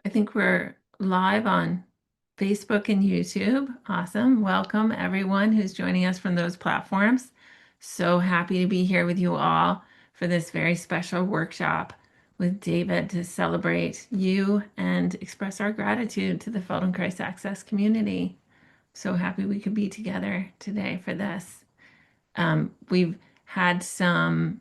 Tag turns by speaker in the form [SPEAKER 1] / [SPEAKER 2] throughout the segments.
[SPEAKER 1] I think we're live on Facebook and YouTube. Awesome. Welcome everyone who's joining us from those platforms. So happy to be here with you all for this very special workshop with David to celebrate you and express our gratitude to the Feldenkrais Access community. So happy we could be together today for this. We've had some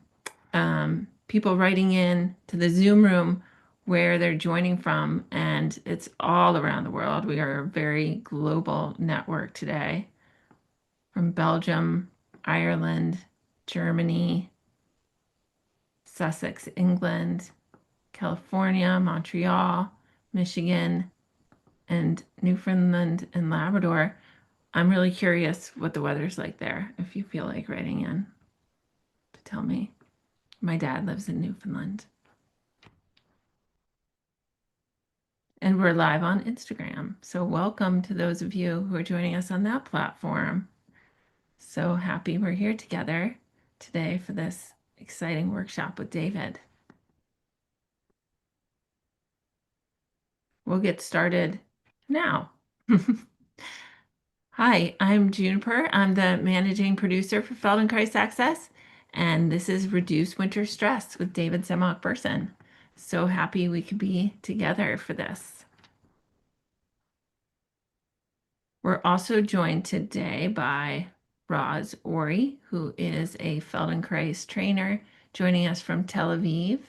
[SPEAKER 1] people writing in to the Zoom room where they're joining from, and it's all around the world. We are a very global network today from Belgium, Ireland, Germany, Sussex, England, California, Montreal, Michigan, and Newfoundland and Labrador. I'm really curious what the weather's like there, if you feel like writing in to tell me. My dad lives in Newfoundland. And we're live on Instagram. So welcome to those of you who are joining us on that platform. So happy we're here together today for this exciting workshop with David. We'll get started now. Hi, I'm Juniper. I'm the managing producer for Feldenkrais Access, and this is Reduce Winter Stress with David Zemach-Bersin. So happy we could be together for this. We're also joined today by Roz Ori, who is a Feldenkrais trainer, joining us from Tel Aviv,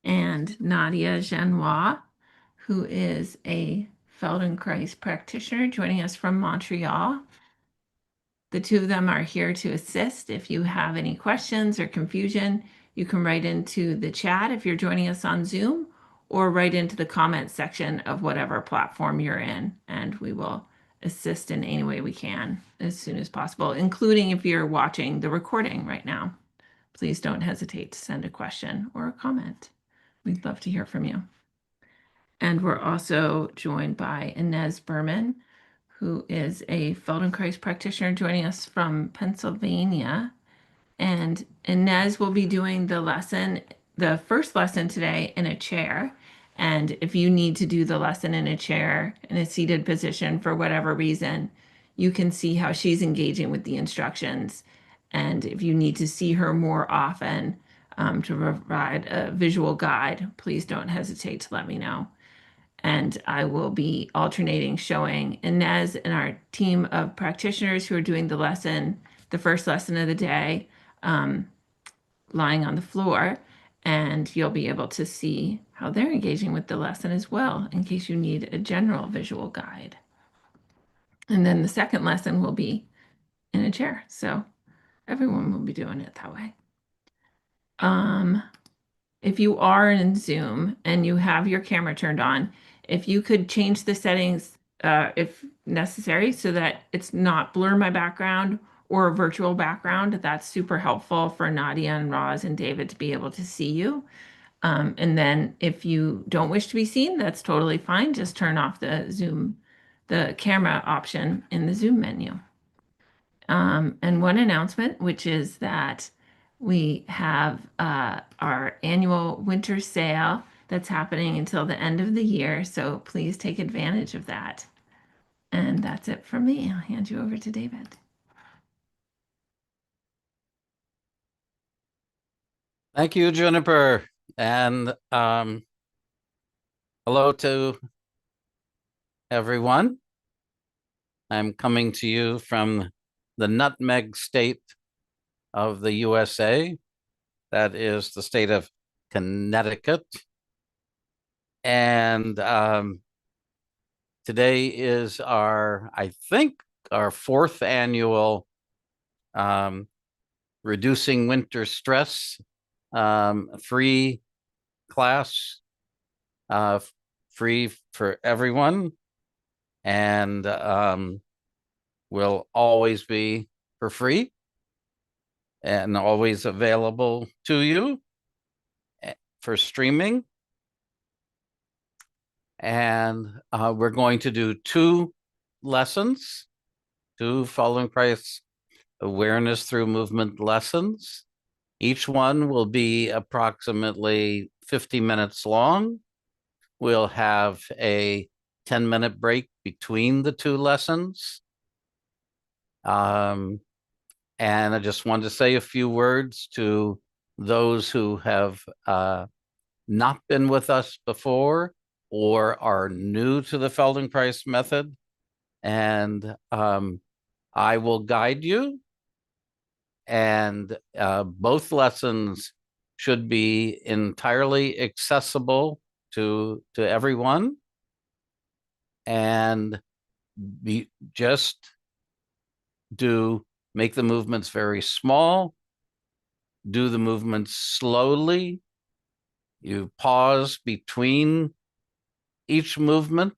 [SPEAKER 1] and Nadia Genois, who is a Feldenkrais practitioner, joining us from Montreal. The two of them are here to assist. If you have any questions or confusion, you can write into the chat if you're joining us on Zoom, or write into the comment section of whatever platform you're in, and we will assist in any way we can as soon as possible, including if you're watching the recording right now. Please don't hesitate to send a question or a comment. We'd love to hear from you. And we're also joined by Inez Berman, who is a Feldenkrais practitioner joining us from Pennsylvania. And Inez will be doing the first lesson today in a chair. And if you need to do the lesson in a chair, in a seated position for whatever reason, you can see how she's engaging with the instructions. And if you need to see her more often to provide a visual guide, please don't hesitate to let me know. And I will be alternating showing Inez and our team of practitioners who are doing the first lesson of the day, lying on the floor, and you'll be able to see how they're engaging with the lesson as well, in case you need a general visual guide. And then the second lesson will be in a chair, so everyone will be doing it that way. If you are in Zoom and you have your camera turned on, if you could change the settings if necessary so that it's not blur my background or a virtual background, that's super helpful for Nadia and Roz and David to be able to see you. And then if you don't wish to be seen, that's totally fine. Just turn off the camera option in the Zoom menu. And one announcement, which is that we have our annual winter sale that's happening until the end of the year. So please take advantage of that. And that's it for me. I'll hand you over to David.
[SPEAKER 2] Thank you, Juniper. And hello to everyone. I'm coming to you from the nutmeg state of the USA. That is the state of Connecticut. And today is I think, our fourth annual Reducing Winter Stress free class, free for everyone, and will always be for free and always available to you for streaming. And we're going to do two lessons, two Feldenkrais awareness through movement lessons. Each one will be approximately 50 minutes long, we'll have a 10-minute break between the two lessons. And I just wanted to say a few words to those who have not been with us before or are new to the Feldenkrais method. And I will guide you. And both lessons should be entirely accessible to everyone. And just make the movements very small, do the movements slowly. You pause between each movement,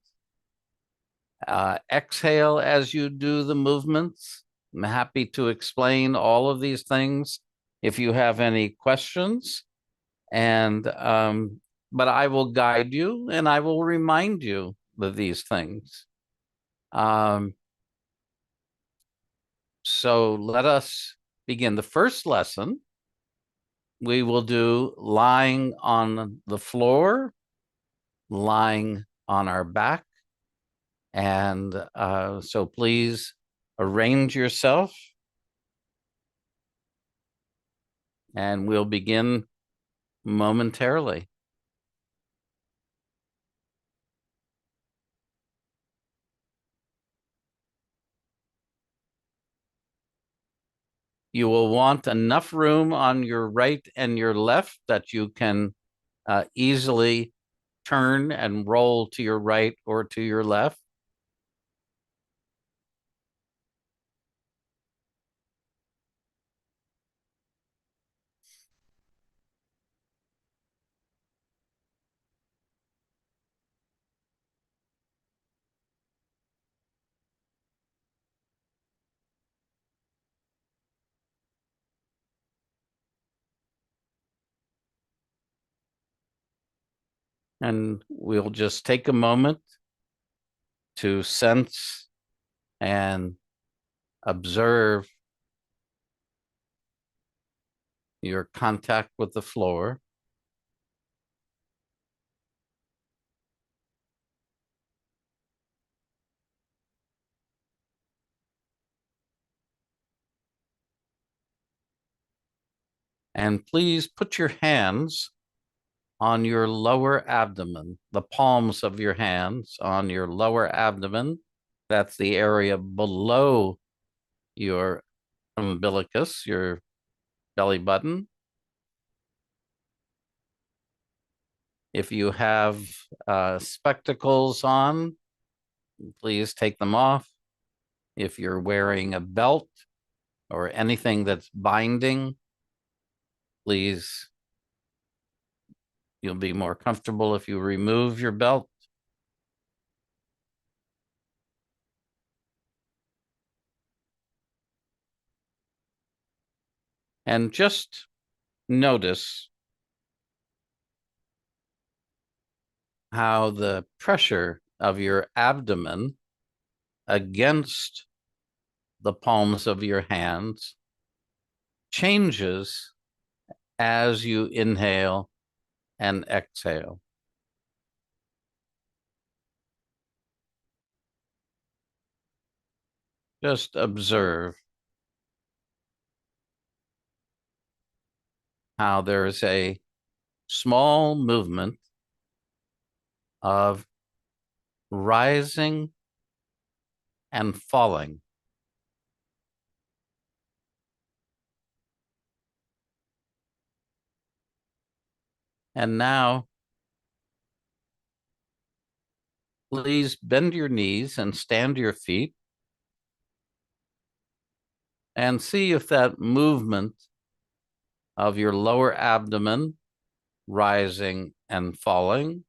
[SPEAKER 2] exhale as you do the movements. I'm happy to explain all of these things if you have any questions. And but I will guide you and I will remind you of these things. So let us begin. The first lesson we will do lying on the floor, lying on our back. And so please arrange yourself. And we'll begin momentarily. You will want enough room on your right and your left that you can easily turn and roll to your right or to your left. And we'll just take a moment to sense and observe your contact with the floor. And please put your hands on your lower abdomen, the palms of your hands on your lower abdomen. That's the area below your umbilicus, your belly button. If you have spectacles on, please take them off. If you're wearing a belt or anything that's binding, please, you'll be more comfortable if you remove your belt. And just notice how the pressure of your abdomen against the palms of your hands changes as you inhale and exhale. Just observe how there is a small movement of rising and falling. And now, please bend your knees and stand your feet and see if that movement of your lower abdomen rising and falling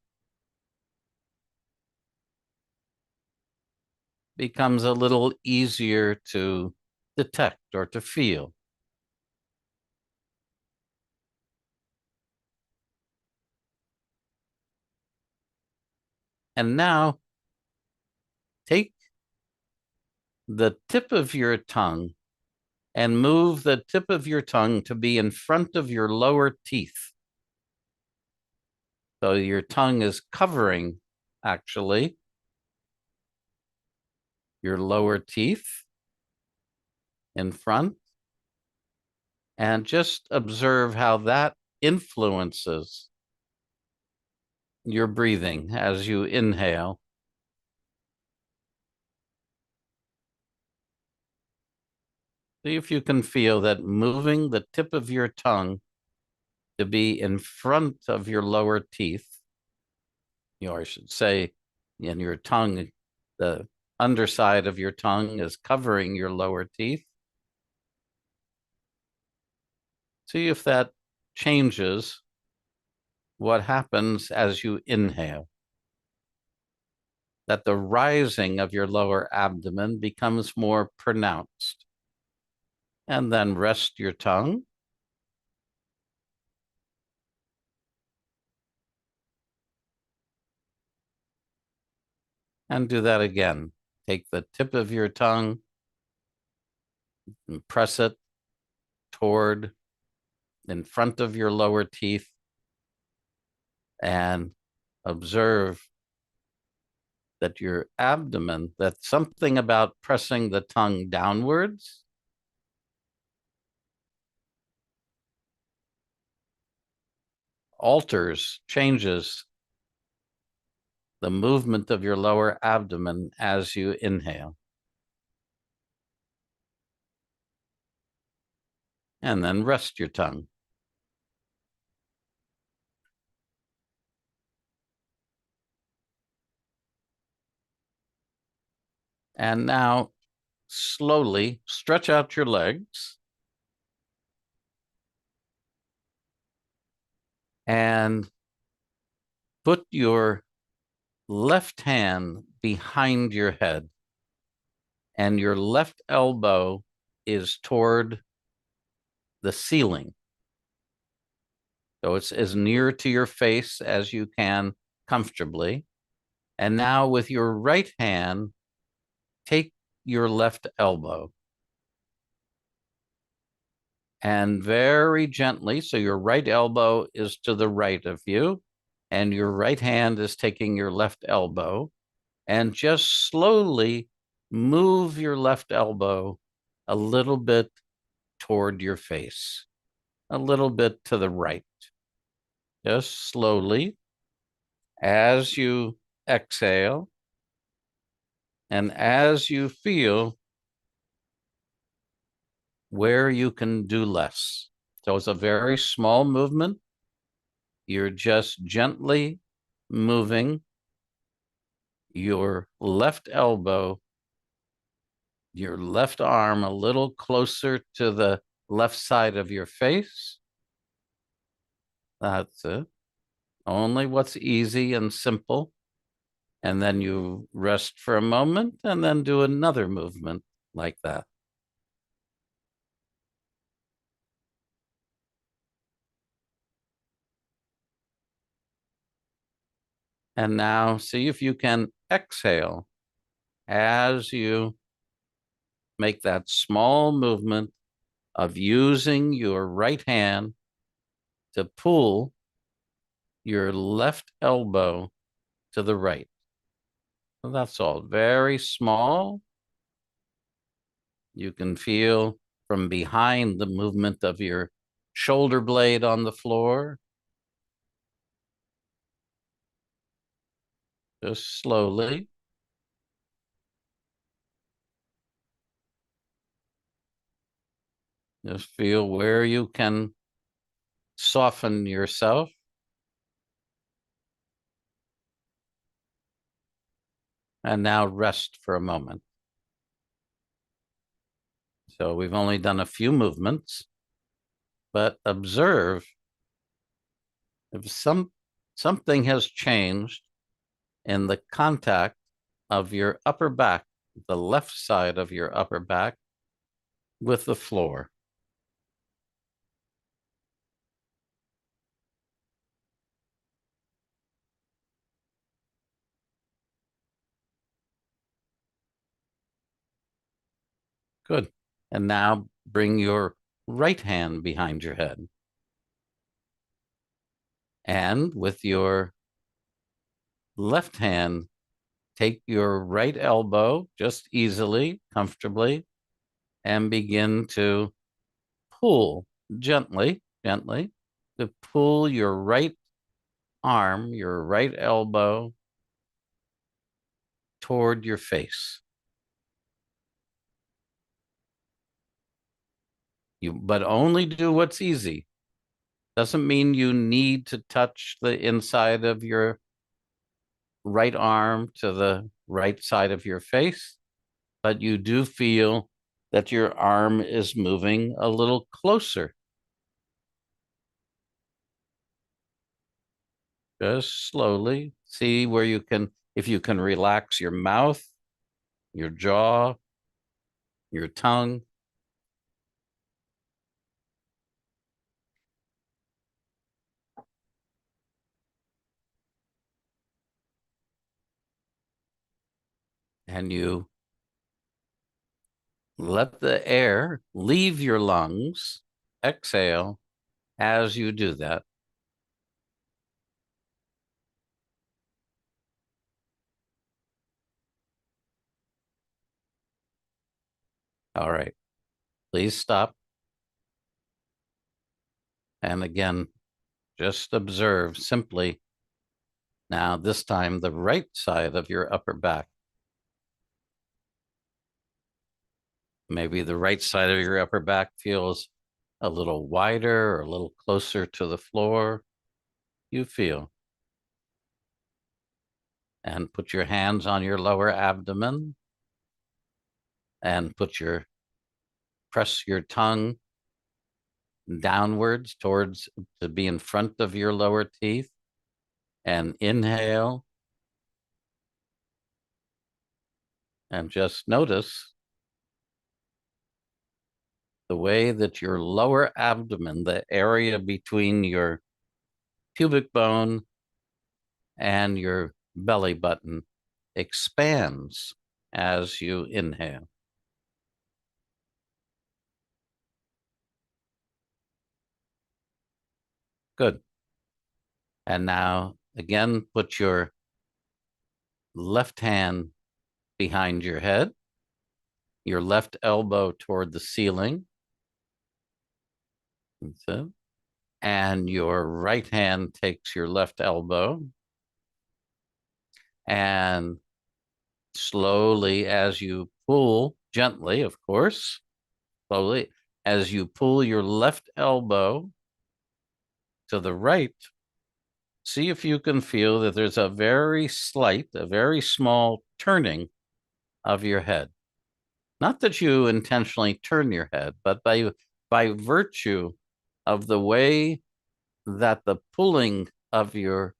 [SPEAKER 2] becomes a little easier to detect or to feel. And now, take the tip of your tongue and move the tip of your tongue to be in front of your lower teeth. So your tongue is covering, actually, your lower teeth in front. And just observe how that influences your breathing as you inhale. See if you can feel that moving the tip of your tongue to be in front of your lower teeth, I should say, in your tongue, the underside of your tongue is covering your lower teeth. See if that changes what happens as you inhale, that the rising of your lower abdomen becomes more pronounced. And then rest your tongue. And do that again. Take the tip of your tongue and press it toward in front of your lower teeth and observe that your abdomen, that something about pressing the tongue downwards alters, changes the movement of your lower abdomen as you inhale. And then rest your tongue. And now slowly stretch out your legs and put your left hand behind your head, and your left elbow is toward the ceiling. So it's as near to your face as you can comfortably. And now with your right hand, take your left elbow and very gently, so your right elbow is to the right of you, and your right hand is taking your left elbow, and just slowly move your left elbow a little bit toward your face, a little bit to the right. Just slowly as you exhale and as you feel where you can do less. So it's a very small movement. You're just gently moving your left elbow, your left arm a little closer to the left side of your face. That's it. Only what's easy and simple. And then you rest for a moment and then do another movement like that. And now see if you can exhale as you make that small movement of using your right hand to pull your left elbow to the right. So that's all very small. You can feel from behind the movement of your shoulder blade on the floor. Just slowly. Just feel where you can soften yourself. And now rest for a moment. So we've only done a few movements, but observe if something has changed in the contact of your upper back, the left side of your upper back, with the floor. Good. And now bring your right hand behind your head. And with your left hand, take your right elbow just easily, comfortably, and begin to pull gently, gently, to pull your right arm, your right elbow toward your face. But only do what's easy. Doesn't mean you need to touch the inside of your right arm to the right side of your face, but you do feel that your arm is moving a little closer. Just slowly see where you can, if you can relax your mouth, your jaw, your tongue. And you let the air leave your lungs, exhale as you do that. All right, please stop. And again, just observe simply. Now, this time, the right side of your upper back. Maybe the right side of your upper back feels a little wider or a little closer to the floor. You feel. And put your hands on your lower abdomen and press your tongue downwards towards to be in front of your lower teeth, and inhale, and just notice the way that your lower abdomen, the area between your pubic bone and your belly button, expands as you inhale. Good. And now again, put your left hand behind your head, your left elbow toward the ceiling. That's it. And your right hand takes your left elbow, and slowly, as you pull, gently, of course, slowly, as you pull your left elbow to the right, see if you can feel that there's a very slight, a very small turning of your head. Not that you intentionally turn your head, but by virtue of the way that the pulling of your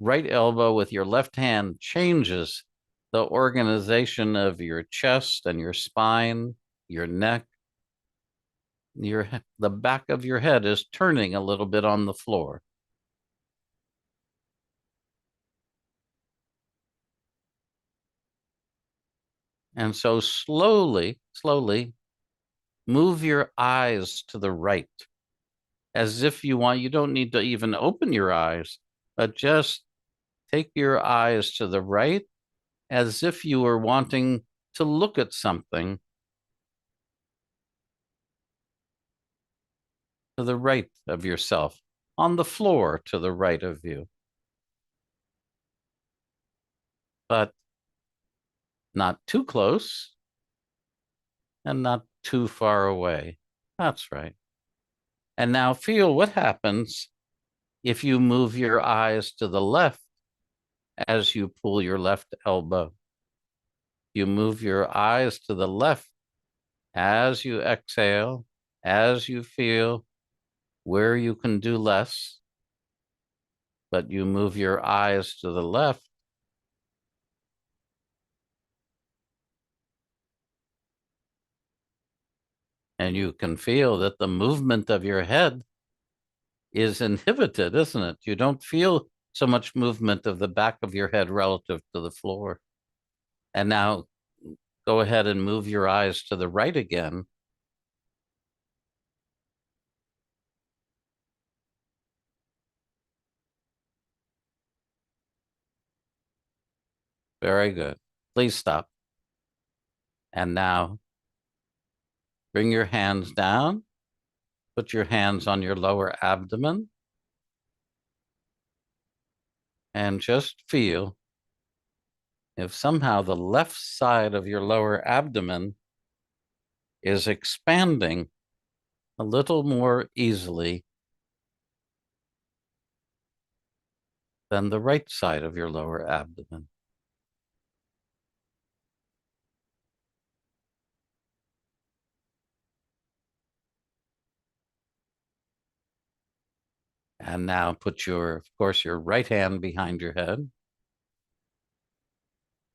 [SPEAKER 2] right elbow with your left hand changes the organization of your chest and your spine, your neck, the back of your head is turning a little bit on the floor. And so slowly, slowly move your eyes to the right as if you don't need to even open your eyes, but just take your eyes to the right as if you were wanting to look at something to the right of yourself, on the floor to the right of you, but not too close and not too far away. That's right. And now feel what happens if you move your eyes to the left as you pull your left elbow. You move your eyes to the left as you exhale, as you feel where you can do less, but you move your eyes to the left. And you can feel that the movement of your head is inhibited, isn't it? You don't feel so much movement of the back of your head relative to the floor. And now go ahead and move your eyes to the right again. Very good. Please stop. And now bring your hands down. Put your hands on your lower abdomen and just feel if somehow the left side of your lower abdomen is expanding a little more easily than the right side of your lower abdomen. And now put of course, your right hand behind your head,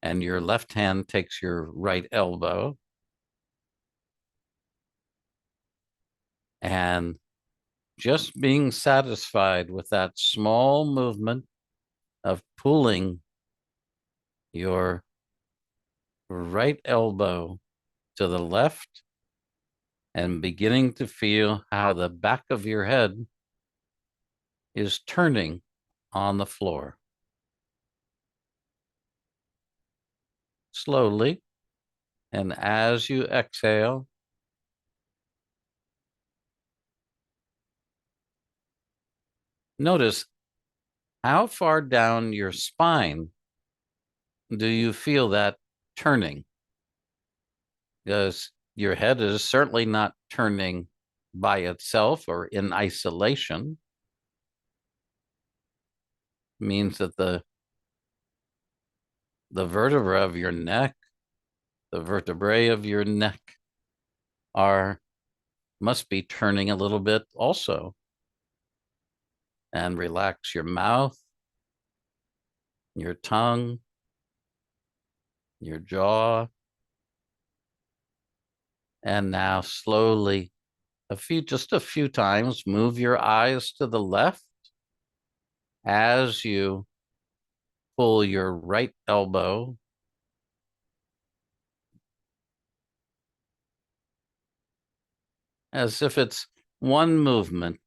[SPEAKER 2] and your left hand takes your right elbow. And just being satisfied with that small movement of pulling your right elbow to the left and beginning to feel how the back of your head is turning on the floor. Slowly, and as you exhale, notice how far down your spine do you feel that turning? Because your head is certainly not turning by itself or in isolation. It means that the vertebra of your neck, the vertebrae of your neck must be turning a little bit also. And relax your mouth, your tongue, your jaw. And now slowly, just a few times, move your eyes to the left as you pull your right elbow as if it's one movement.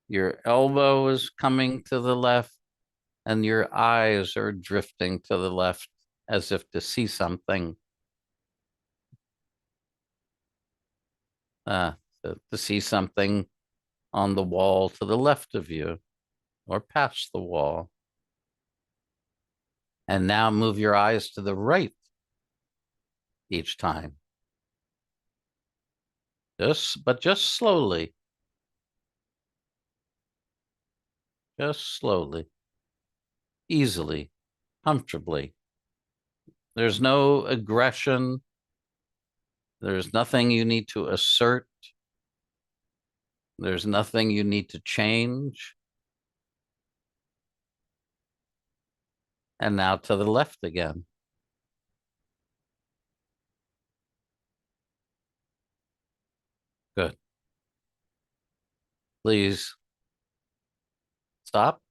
[SPEAKER 2] Your elbow is coming to the left and your eyes are drifting to the left as if to see something. To see something on the wall to the left of you or past the wall. And now move your eyes to the right each time. Just slowly. Just slowly. Easily. Comfortably. There's no aggression. There's nothing you need to assert. There's nothing you need to change. And now to the left again. Good. Please stop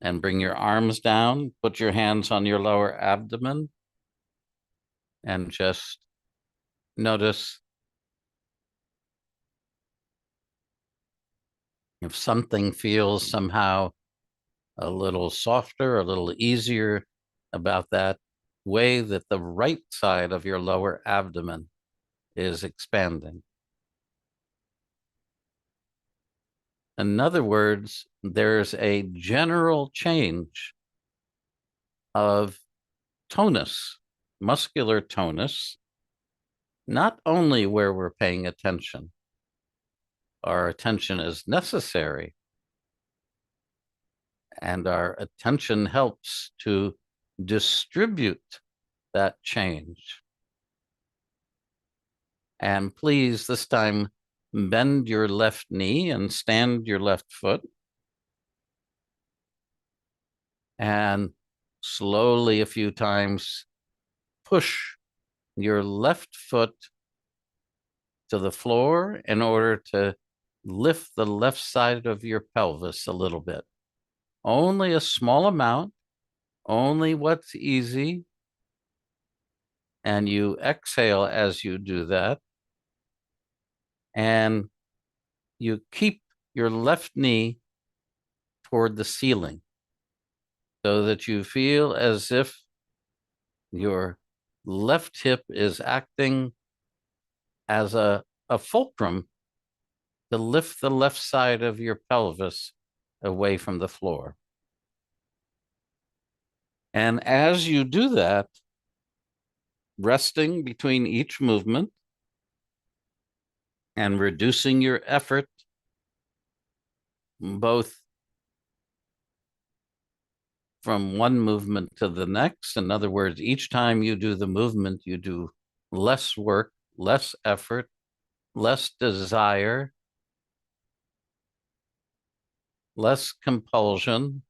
[SPEAKER 2] and bring your arms down. Put your hands on your lower abdomen and just notice if something feels somehow a little softer, a little easier about that way that the right side of your lower abdomen is expanding. In other words, there's a general change of tonus, muscular tonus, not only where we're paying attention. Our attention is necessary, and our attention helps to distribute that change. And please, this time, bend your left knee and stand your left foot. And slowly, a few times, push your left foot to the floor in order to lift the left side of your pelvis a little bit. Only a small amount, only what's easy. And you exhale as you do that. And you keep your left knee toward the ceiling so that you feel as if Your left hip is acting as a fulcrum to lift the left side of your pelvis away from the floor. And as you do that, resting between each movement and reducing your effort, both from one movement to the next. In other words, each time you do the movement, you do less work, less effort, less desire, less compulsion,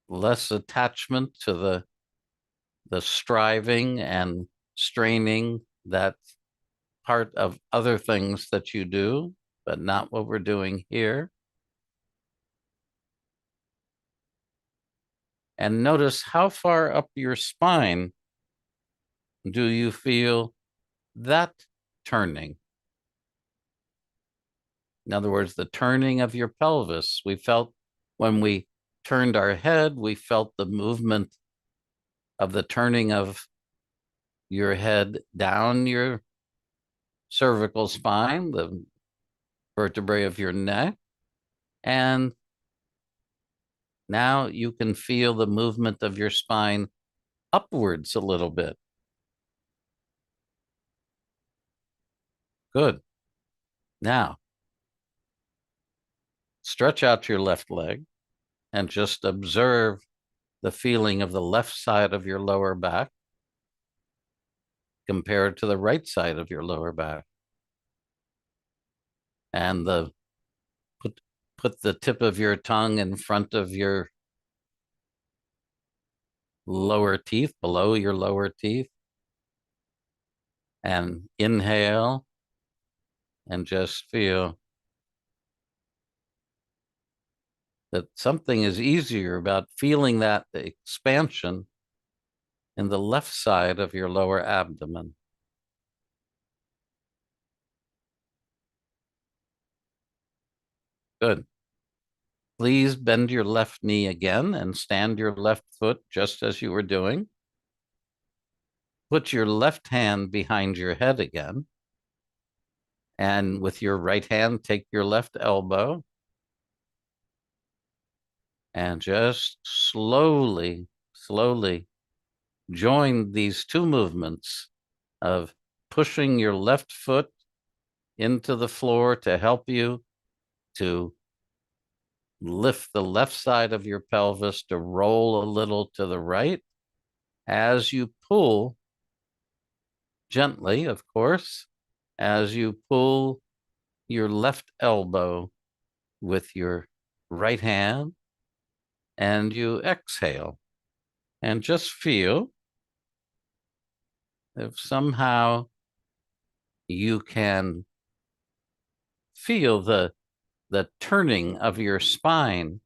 [SPEAKER 2] less attachment to the striving and straining that part of other things that you do, but not what we're doing here. And notice how far up your spine do you feel that turning? In other words, the turning of your pelvis. We felt when we turned our head, we felt the movement of the turning of your head down your cervical spine, the vertebrae of your neck. And now you can feel the movement of your spine upwards a little bit. Good. Now, stretch out your left leg and just observe the feeling of the left side of your lower back compared to the right side of your lower back. And put the tip of your tongue in front of your lower teeth, below your lower teeth, and inhale and just feel that something is easier about feeling that expansion in the left side of your lower abdomen. Good. Please bend your left knee again and stand your left foot just as you were doing. Put your left hand behind your head again. And with your right hand, take your left elbow and just slowly, slowly join these two movements of pushing your left foot into the floor to help you to lift the left side of your pelvis to roll a little to the right as you pull gently, of course, as you pull your left elbow with your right hand and you exhale and just feel if somehow you can feel the turning of your spine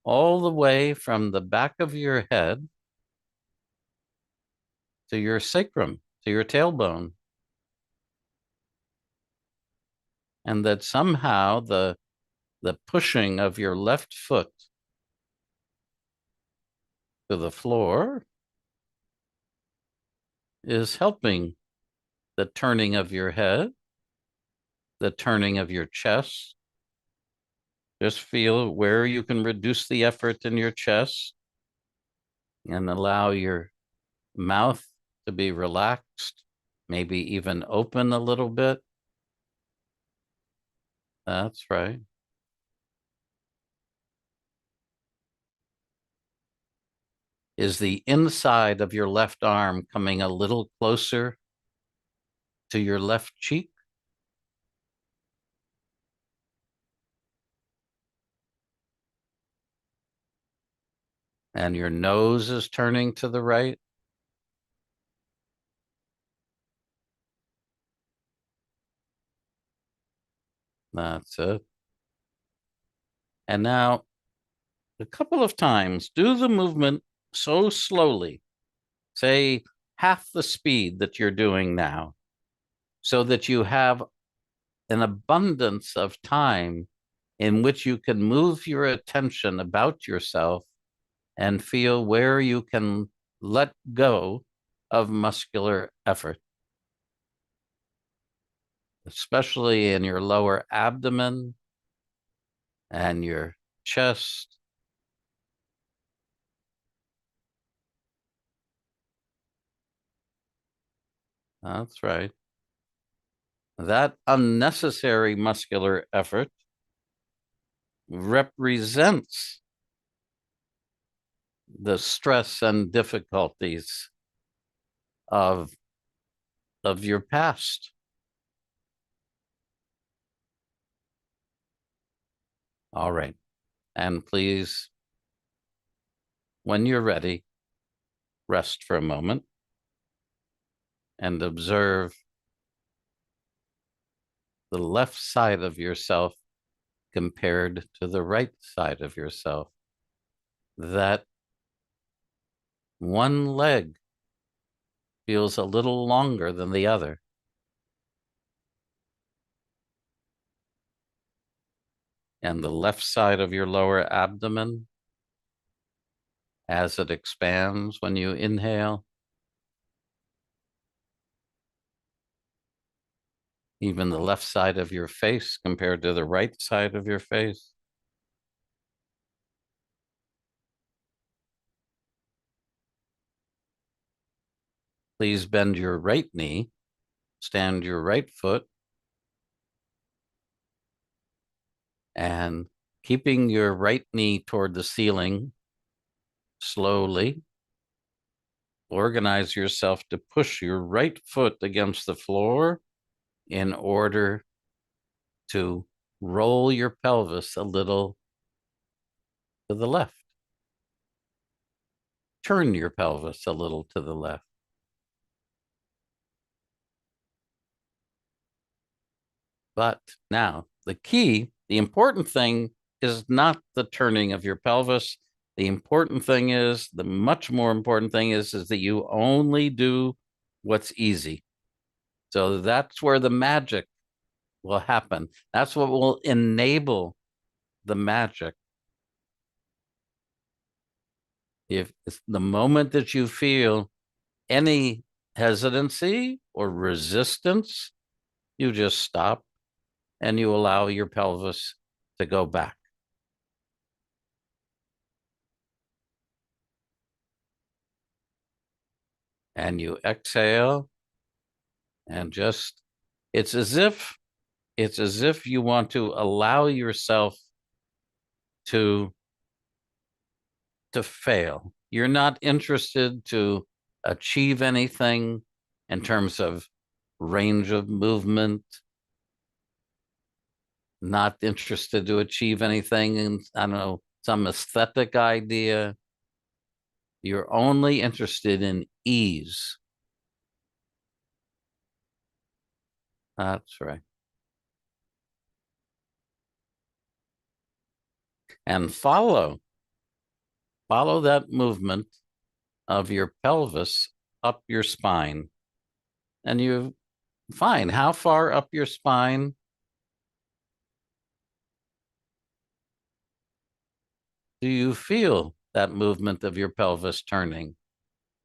[SPEAKER 2] all the way from the back of your head to your sacrum, to your tailbone. And that somehow the pushing of your left foot to the floor is helping the turning of your head, the turning of your chest. Just feel where you can reduce the effort in your chest and allow your mouth to be relaxed, maybe even open a little bit. That's right. Is the inside of your left arm coming a little closer to your left cheek? And your nose is turning to the right? That's it. And now, a couple of times, do the movement so slowly, say half the speed that you're doing now, so that you have an abundance of time in which you can move your attention about yourself and feel where you can let go of muscular effort, especially in your lower abdomen and your chest. That's right. That unnecessary muscular effort represents the stress and difficulties of your past. All right. And please, when you're ready, rest for a moment and observe the left side of yourself compared to the right side of yourself. That one leg feels a little longer than the other. And the left side of your lower abdomen, as it expands when you inhale, even the left side of your face compared to the right side of your face. Please bend your right knee, stand your right foot, and keeping your right knee toward the ceiling, slowly organize yourself to push your right foot against the floor in order to roll your pelvis a little to the left. Turn your pelvis a little to the left. But now the key, the important thing is not the turning of your pelvis. The important thing is, the much more important thing is that you only do what's easy. So that's where the magic will happen. That's what will enable the magic. If the moment that you feel any hesitancy or resistance, you just stop and you allow your pelvis to go back. And you exhale and just, it's as if you want to allow yourself to fail. You're not interested to achieve anything in terms of range of movement, not interested to achieve anything in, I don't know, some aesthetic idea. You're only interested in ease. That's right. And follow that movement of your pelvis up your spine. And you find how far up your spine do you feel that movement of your pelvis turning?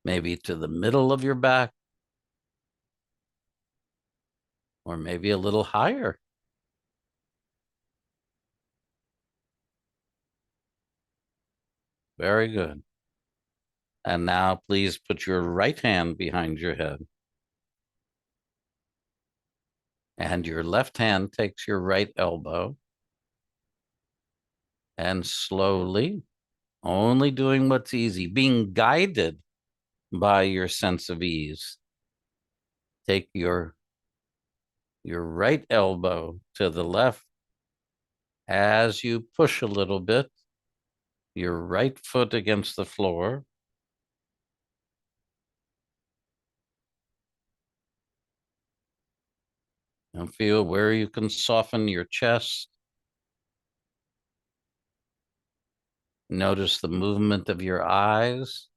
[SPEAKER 2] Maybe to the middle of your back, or maybe a little higher. Very good. And now please put your right hand behind your head. And your left hand takes your right elbow. And slowly, only doing what's easy, being guided by your sense of ease, take your right elbow to the left. As you push a little bit, your right foot against the floor. And feel where you can soften your chest. Notice the movement of your eyes.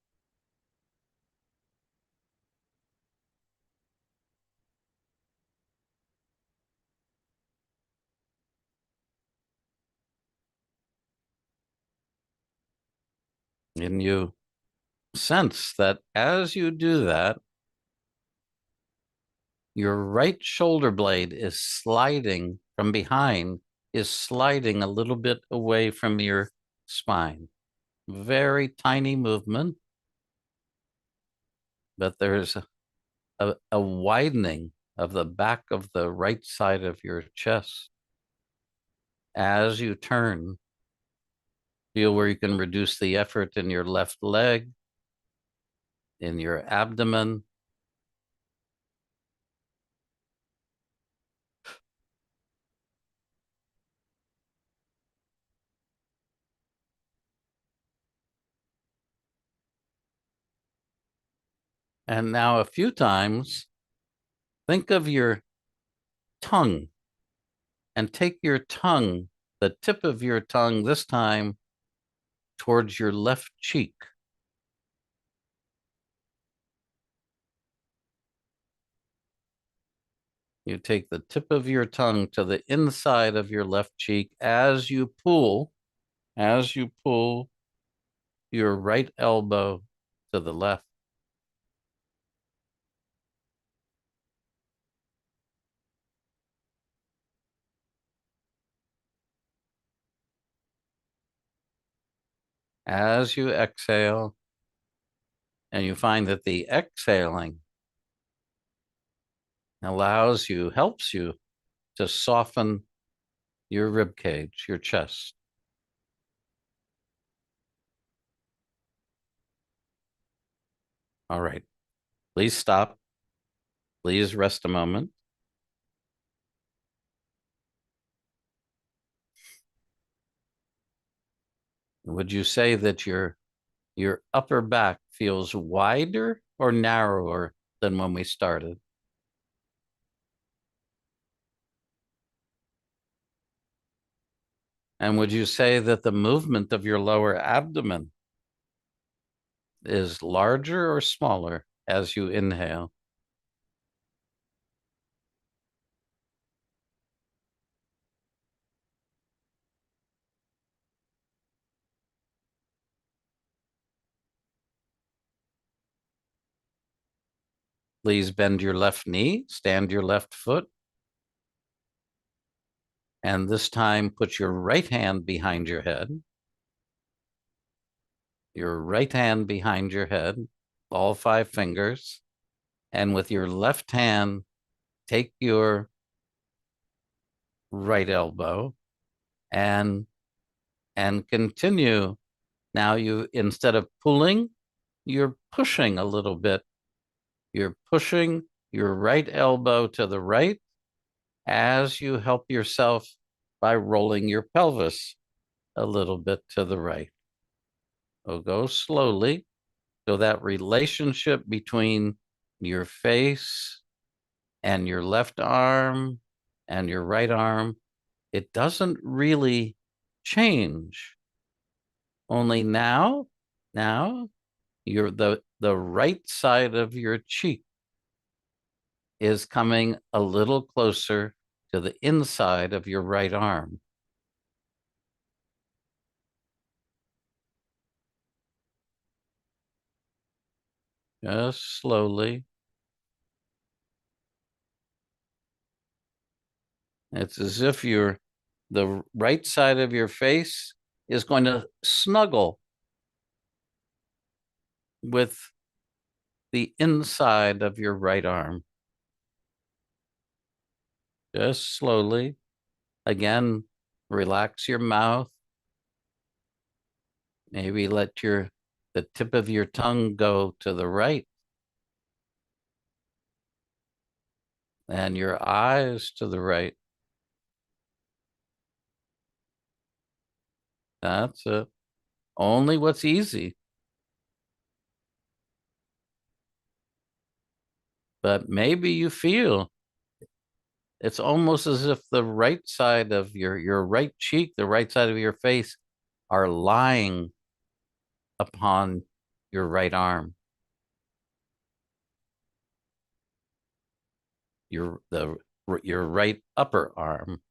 [SPEAKER 2] And you Sense that as you do that, your right shoulder blade is sliding from behind, is sliding a little bit away from your spine. Very tiny movement, but there's a widening of the back of the right side of your chest. As you turn, feel where you can reduce the effort in your left leg, in your abdomen. And now a few times, think of your tongue and take your tongue, the tip of your tongue this time towards your left cheek. You take the tip of your tongue to the inside of your left cheek as you pull your right elbow to the left. As you exhale, and you find that the exhaling helps you to soften your rib cage, your chest. All right. Please stop. Please rest a moment. Would you say that your upper back feels wider or narrower than when we started? And would you say that the movement of your lower abdomen is larger or smaller as you inhale? Please bend your left knee, stand your left foot, and this time put your right hand behind your head. Your right hand behind your head, all 5 fingers, and with your left hand, take your right elbow and continue. Now you, instead of pulling, you're pushing a little bit. You're pushing your right elbow to the right as you help yourself by rolling your pelvis a little bit to the right. So go slowly. So that relationship between your face and your left arm and your right arm, it doesn't really change. Only now the right side of your cheek is coming a little closer to the inside of your right arm. Just slowly. It's as if the right side of your face is going to snuggle with the inside of your right arm. Just slowly. Again, relax your mouth. Maybe let the tip of your tongue go to the right and your eyes to the right. That's it. Only what's easy. But maybe you feel it's almost as if the right side of your right cheek, the right side of your face are lying upon your right arm. Your right upper arm.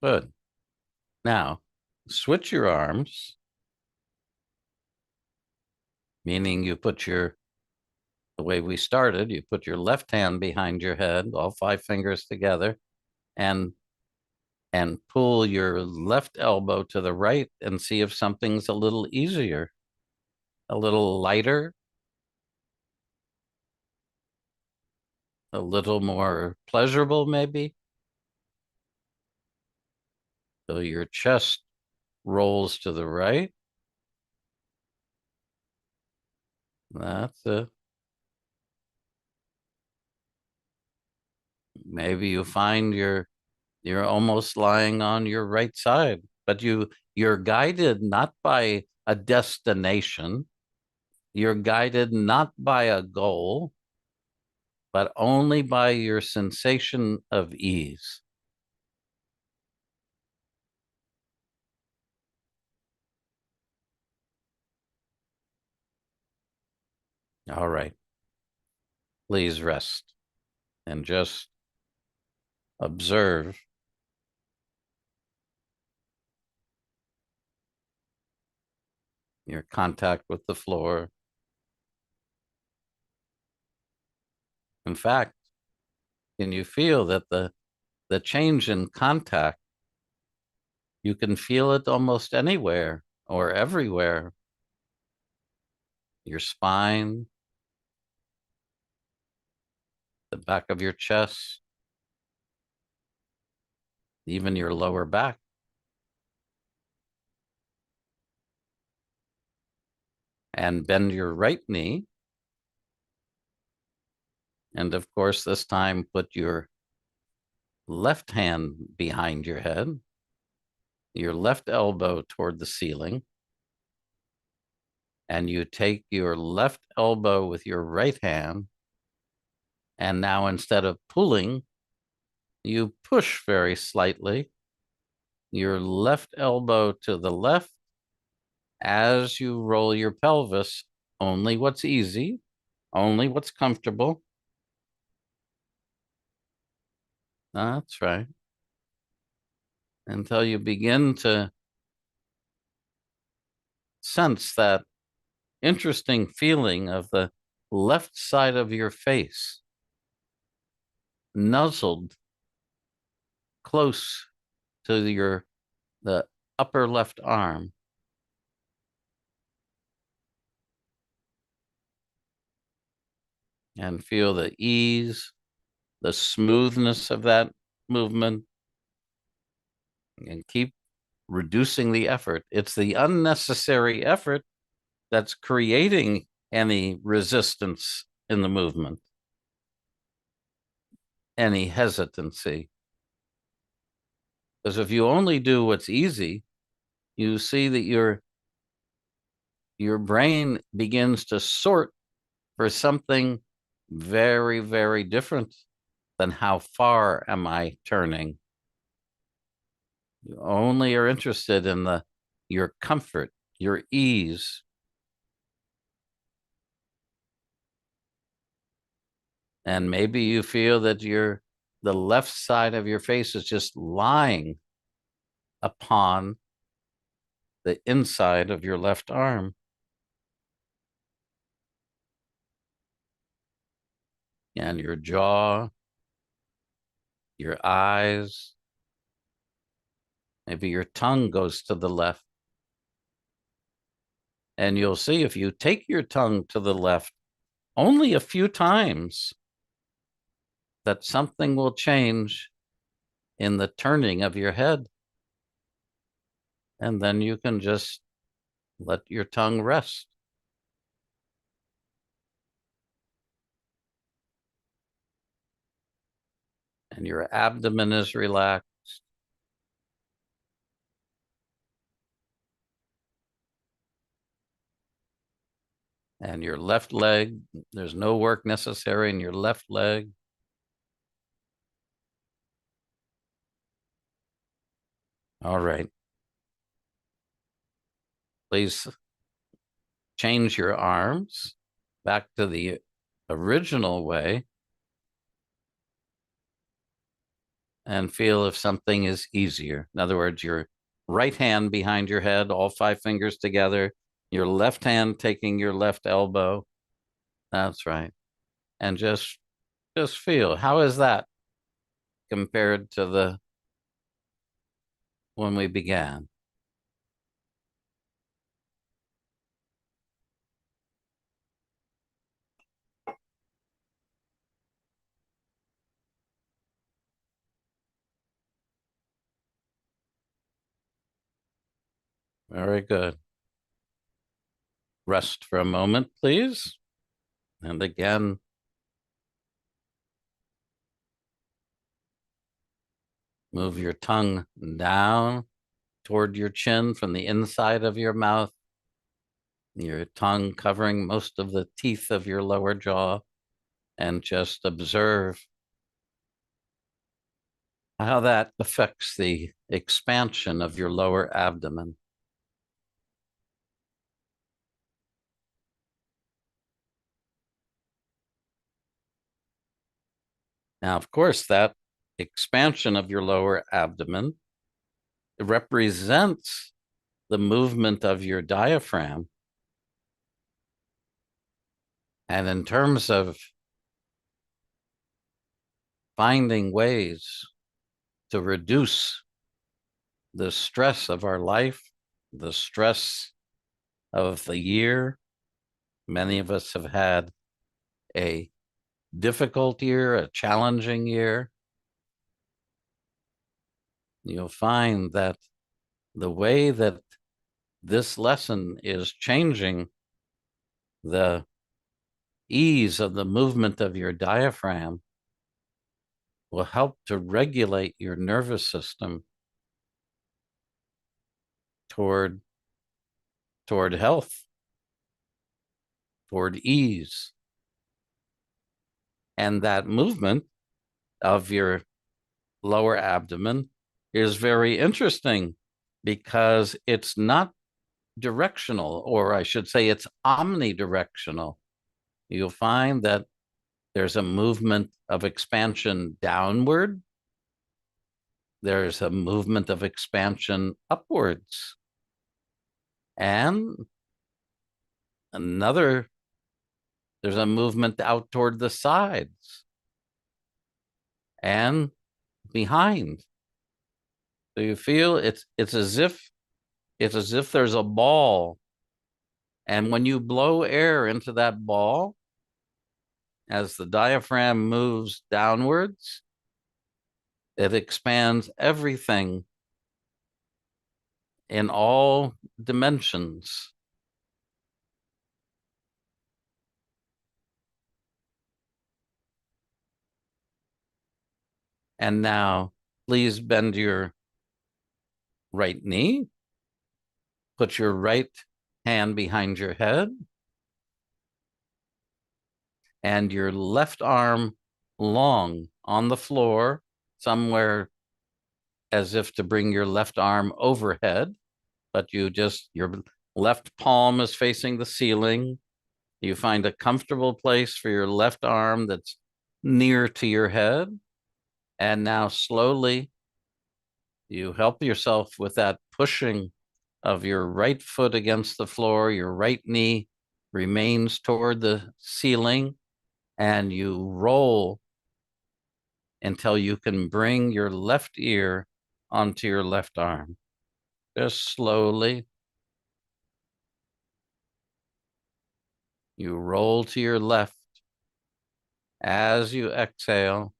[SPEAKER 2] Good. Now, switch your arms, meaning the way we started, you put your left hand behind your head, all five fingers together, and pull your left elbow to the right and see if something's a little easier, a little lighter, a little more pleasurable, maybe. So your chest rolls to the right. That's it. Maybe you find you're almost lying on your right side, but you're guided not by a destination. You're guided not by a goal, but only by your sensation of ease. All right. Please rest and just observe your contact with the floor. In fact, can you feel that the change in contact, you can feel it almost anywhere or everywhere. Your spine, the back of your chest, even your lower back. And bend your right knee. And of course, this time put your left hand behind your head, your left elbow toward the ceiling, and you take your left elbow with your right hand. And now instead of pulling, you push very slightly your left elbow to the left as you roll your pelvis, only what's easy, only what's comfortable. That's right. Until you begin to sense that interesting feeling of the left side of your face nuzzled close to the upper left arm. And feel the ease, the smoothness of that movement, and keep reducing the effort. It's the unnecessary effort that's creating any resistance in the movement, any hesitancy. Because if you only do what's easy, you see that your brain begins to sort for something very, very different than how far am I turning. You only are interested in your comfort, your ease. And maybe you feel that the left side of your face is just lying upon the inside of your left arm. And your jaw, your eyes, maybe your tongue goes to the left. And you'll see if you take your tongue to the left only a few times, that something will change in the turning of your head. And then you can just let your tongue rest. And your abdomen is relaxed. And your left leg, there's no work necessary in your left leg. All right. Please change your arms back to the original way. and feel if something is easier. In other words, your right hand behind your head, all five fingers together, your left hand taking your left elbow. That's right. And just feel, how is that compared to the when we began? Very good. Rest for a moment, please. And again, move your tongue down toward your chin from the inside of your mouth, your tongue covering most of the teeth of your lower jaw, and just observe how that affects the expansion of your lower abdomen. Now, of course, that expansion of your lower abdomen represents the movement of your diaphragm. And in terms of finding ways to reduce the stress of our life, the stress of the year, many of us have had a difficult year, a challenging year. You'll find that the way that this lesson is changing the ease of the movement of your diaphragm will help to regulate your nervous system toward health, toward ease. And that movement of your lower abdomen is very interesting because it's not directional, or I should say it's omnidirectional. You'll find that there's a movement of expansion downward. There's a movement of expansion upwards. And there's a movement out toward the sides and behind. So you feel it's as if there's a ball. And when you blow air into that ball, as the diaphragm moves downwards, it expands everything in all dimensions. And now, please bend your right knee, put your right hand behind your head, and your left arm long on the floor, somewhere as if to bring your left arm overhead, but your left palm is facing the ceiling. You find a comfortable place for your left arm that's near to your head. And now slowly you help yourself with that pushing of your right foot against the floor. Your right knee remains toward the ceiling, and you roll until you can bring your left ear onto your left arm. Just slowly. You roll to your left as you exhale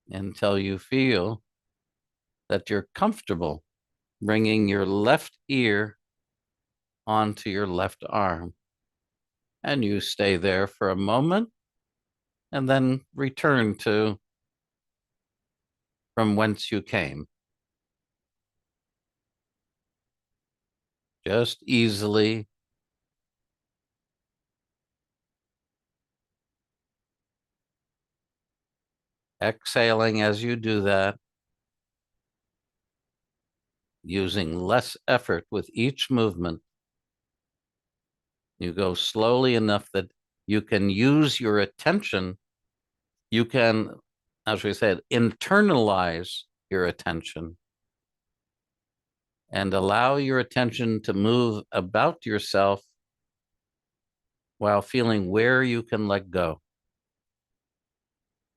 [SPEAKER 2] until you feel that you're comfortable bringing your left ear onto your left arm. And you stay there for a moment and then return to from whence you came. Just easily. Exhaling as you do that, using less effort with each movement. You go slowly enough that you can use your attention. You can as we said, internalize your attention and allow your attention to move about yourself while feeling where you can let go.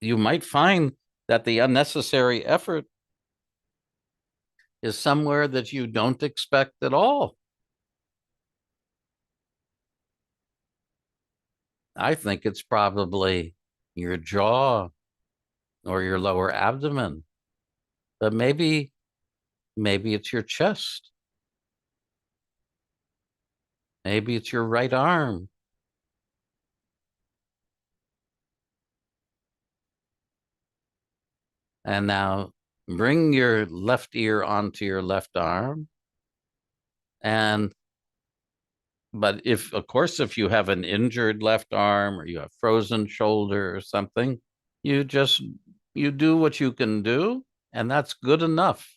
[SPEAKER 2] You might find that the unnecessary effort is somewhere that you don't expect at all. I think it's probably your jaw or your lower abdomen, but maybe it's your chest. Maybe it's your right arm. And now bring your left ear onto your left arm. And, but if, of course, if you have an injured left arm or you have frozen shoulder or something, you just, you do what you can do, and that's good enough.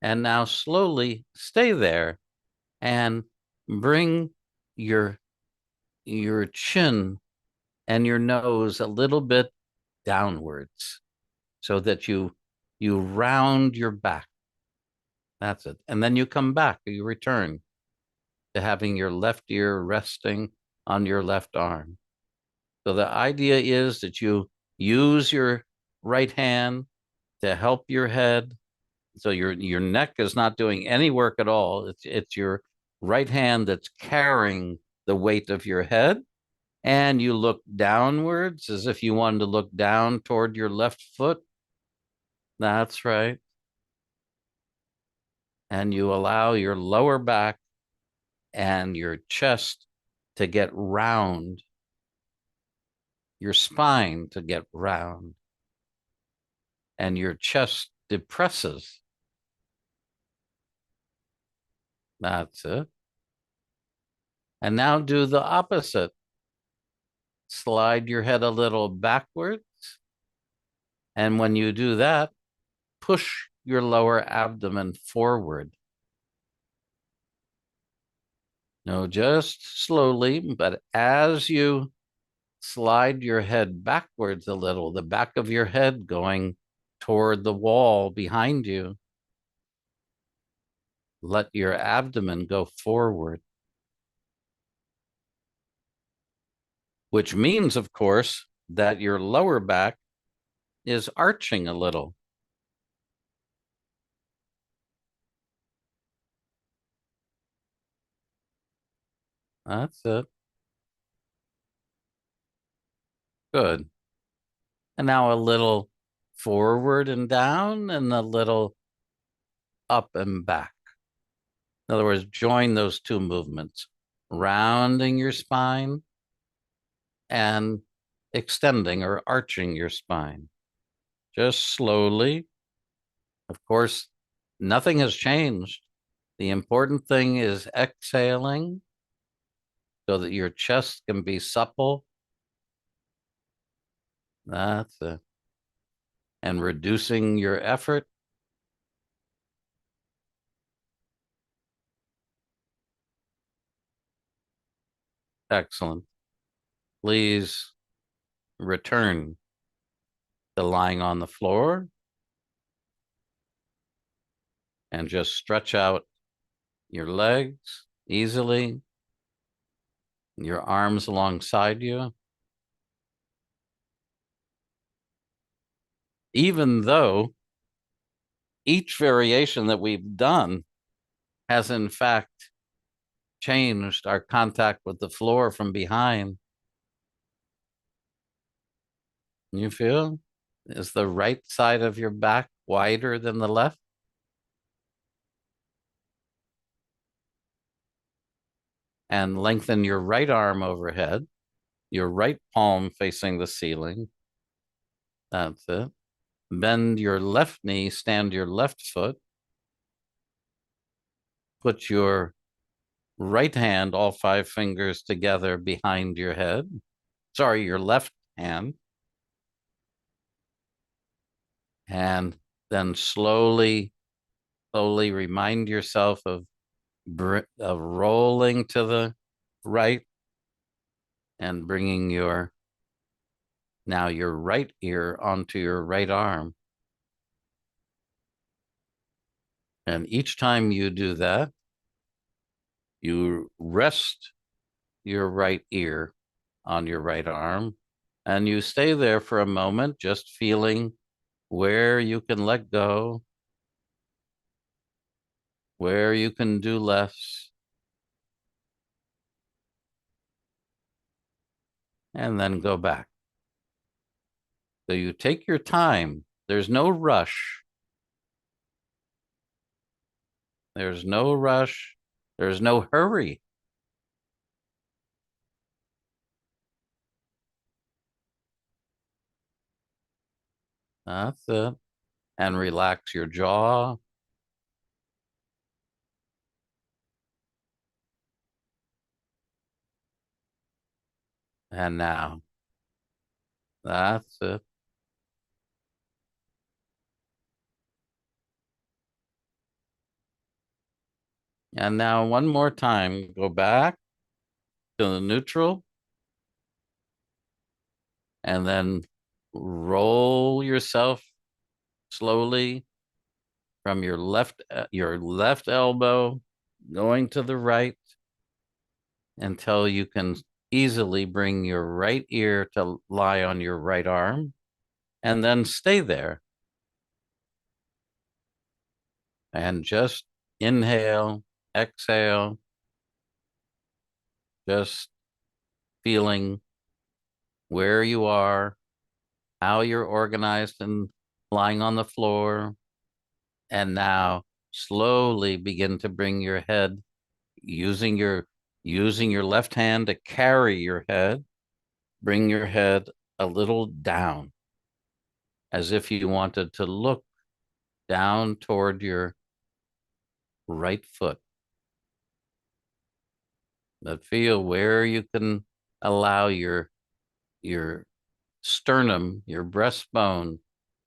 [SPEAKER 2] And now slowly stay there and bring your your chin and your nose a little bit downwards so that you round your back. That's it. And then you come back, you return to having your left ear resting on your left arm. So the idea is that you use your right hand to help your head. So your neck is not doing any work at all. It's your right hand that's carrying the weight of your head. And you look downwards as if you wanted to look down toward your left foot. That's right. And you allow your lower back and your chest to get round, your spine to get round, and your chest depresses. That's it. And now do the opposite. Slide your head a little backwards. And when you do that, push your lower abdomen forward. No, just slowly, but as you slide your head backwards a little, the back of your head going toward the wall behind you, let your abdomen go forward, which means, of course, that your lower back is arching a little. That's it. Good. And now a little forward and down and a little up and back. In other words, join those two movements, rounding your spine and extending or arching your spine. Just slowly. Of course, nothing has changed. The important thing is exhaling so that your chest can be supple. That's it. And reducing your effort. Excellent. Please return to lying on the floor and just stretch out your legs easily, your arms alongside you. Even though each variation that we've done has in fact changed our contact with the floor from behind. You feel? Is the right side of your back wider than the left? And lengthen your right arm overhead, your right palm facing the ceiling. That's it. Bend your left knee, stand your left foot. Put your right hand, all five fingers together behind your head. Sorry, your left hand. And then slowly remind yourself of rolling to the right and bringing your Now your right ear onto your right arm. And each time you do that, you rest your right ear on your right arm and you stay there for a moment, just feeling where you can let go, where you can do less, and then go back. So you take your time. There's no rush. There's no rush. There's no hurry. That's it. And relax your jaw. And now, that's it. And now, one more time, go back to the neutral and then roll yourself slowly from your left elbow going to the right until you can easily bring your right ear to lie on your right arm and then stay there and just inhale, exhale, just feeling where you are, how you're organized and lying on the floor. And now slowly begin to bring your head using your left hand to carry your head, bring your head a little down as if you wanted to look down toward your right foot. But feel where you can allow your sternum, your breastbone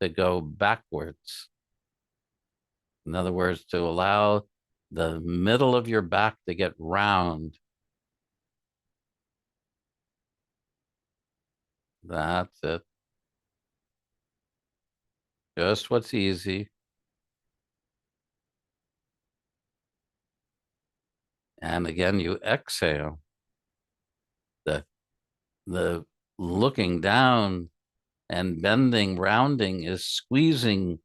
[SPEAKER 2] to go backwards. In other words, to allow the middle of your back to get round. That's it. Just what's easy. And again, you exhale. The the looking down and bending, rounding is squeezing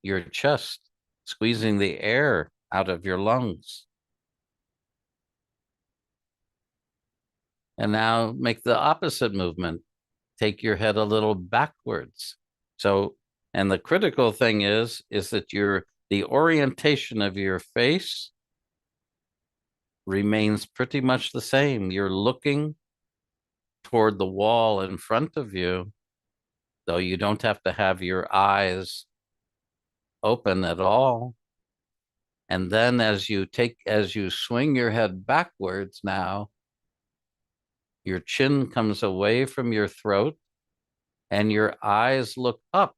[SPEAKER 2] your chest, squeezing the air out of your lungs. And now make the opposite movement. Take your head a little backwards. So, and the critical thing is that the orientation of your face remains pretty much the same. You're looking toward the wall in front of you, though you don't have to have your eyes open at all. And then as you swing your head backwards now, your chin comes away from your throat and your eyes look up.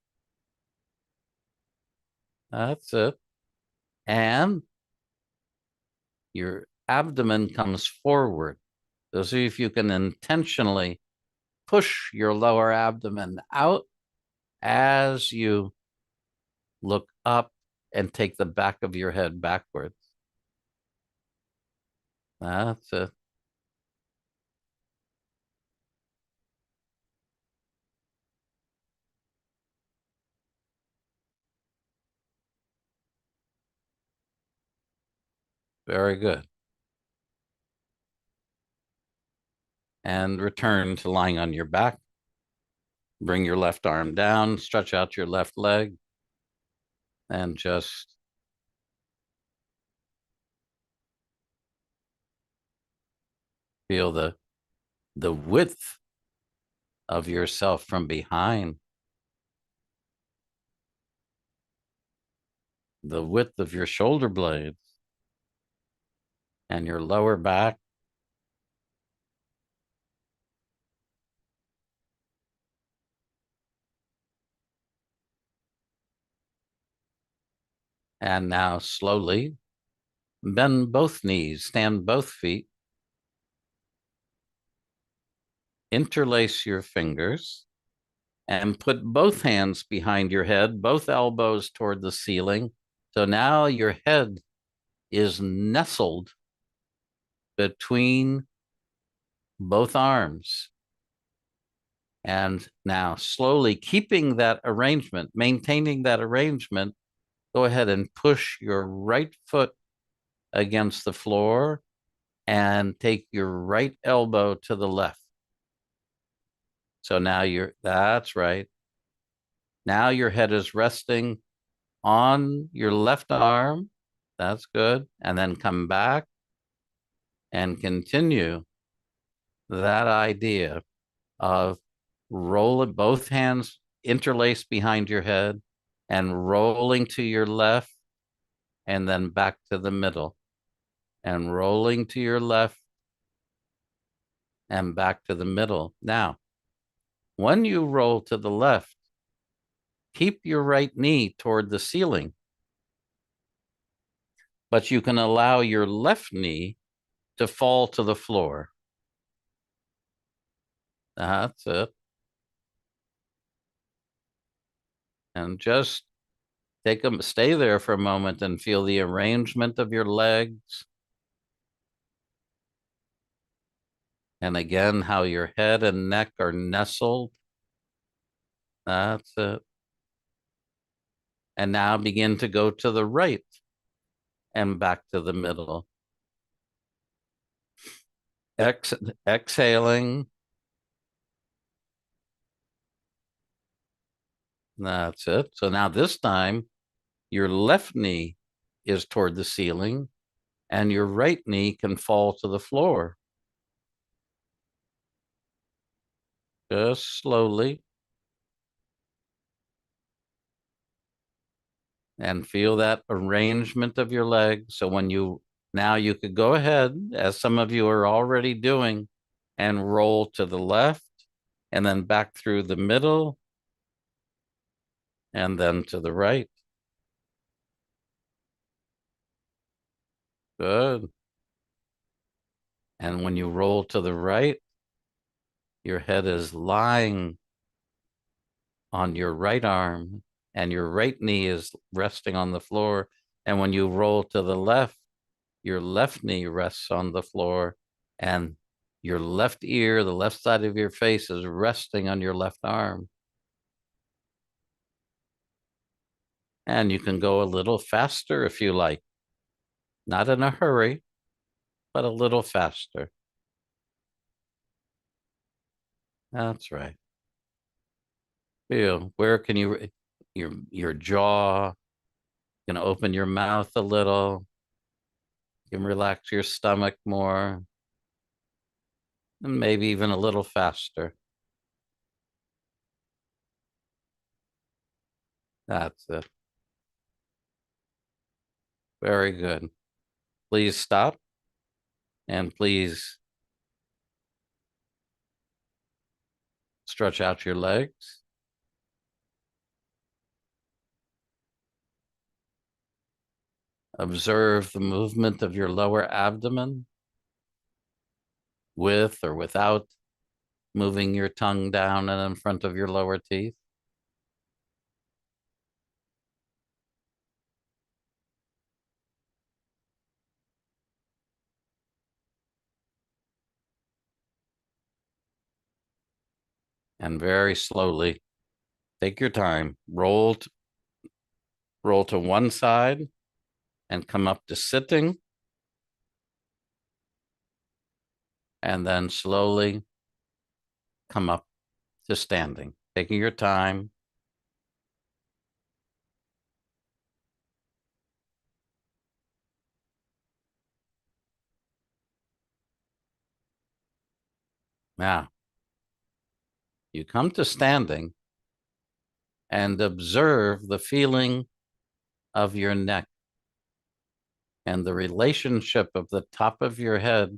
[SPEAKER 2] That's it. And your abdomen comes forward. So see if you can intentionally push your lower abdomen out as you look up and take the back of your head backwards. That's it. Very good. And return to lying on your back. Bring your left arm down, stretch out your left leg, and just feel the width of yourself from behind, the width of your shoulder blades and your lower back. And now slowly bend both knees, stand both feet, interlace your fingers, and put both hands behind your head, both elbows toward the ceiling. So now your head is nestled between both arms. And now slowly keeping that arrangement, maintaining that arrangement, go ahead and push your right foot against the floor and take your right elbow to the left. So now that's right. Now your head is resting on your left arm. That's good. And then come back and continue that idea of rolling both hands interlaced behind your head and rolling to your left and then back to the middle and rolling to your left and back to the middle. Now, when you roll to the left, keep your right knee toward the ceiling, but you can allow your left knee to fall to the floor. That's it. And just stay there for a moment and feel the arrangement of your legs. And again, how your head and neck are nestled. That's it. And now begin to go to the right and back to the middle. Exhaling. That's it. So now this time, your left knee is toward the ceiling and your right knee can fall to the floor. Just slowly. And feel that arrangement of your legs. So now you could go ahead, as some of you are already doing, and roll to the left and then back through the middle and then to the right. Good. And when you roll to the right, your head is lying on your right arm and your right knee is resting on the floor. And when you roll to the left, your left knee rests on the floor and your left ear, the left side of your face is resting on your left arm. And you can go a little faster if you like. Not in a hurry, but a little faster. That's right. Feel where can your jaw, you can open your mouth a little, you can relax your stomach more, and maybe even a little faster. That's it. Very good. Please stop and please stretch out your legs. Observe the movement of your lower abdomen with or without moving your tongue down and in front of your lower teeth. And very slowly, take your time, roll to one side and come up to sitting. And then slowly come up to standing, taking your time. Now, you come to standing and observe the feeling of your neck and the relationship of the top of your head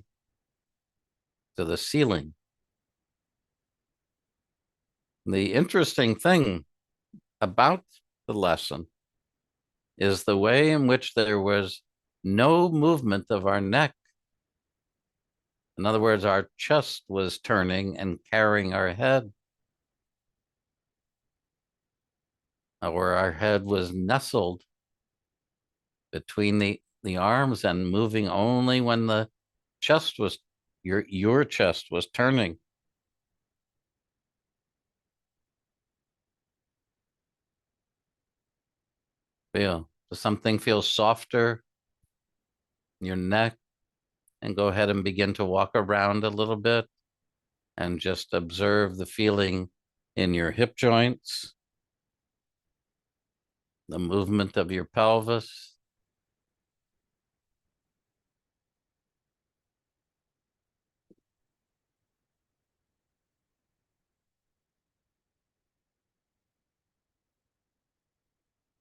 [SPEAKER 2] to the ceiling. The interesting thing about the lesson is the way in which there was no movement of our neck. In other words, our chest was turning and carrying our head. where our head was nestled between the arms and moving only when the chest was your chest was turning. Does something feel softer in your neck? And go ahead and begin to walk around a little bit and just observe the feeling in your hip joints, the movement of your pelvis.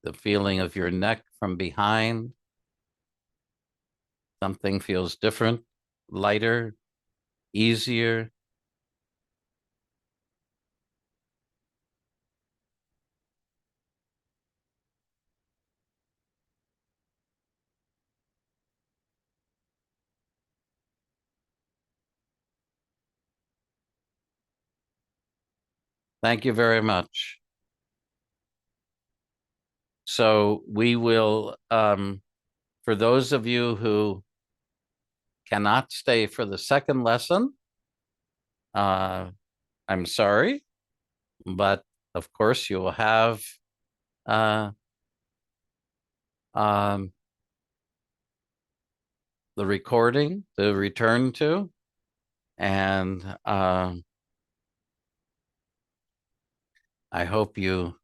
[SPEAKER 2] The feeling of your neck from behind. Something feels different, lighter, easier. Thank you very much. So we will, for those of you who cannot stay for the second lesson, I'm sorry, but of course you will have uh, um, the recording to return to, and I hope you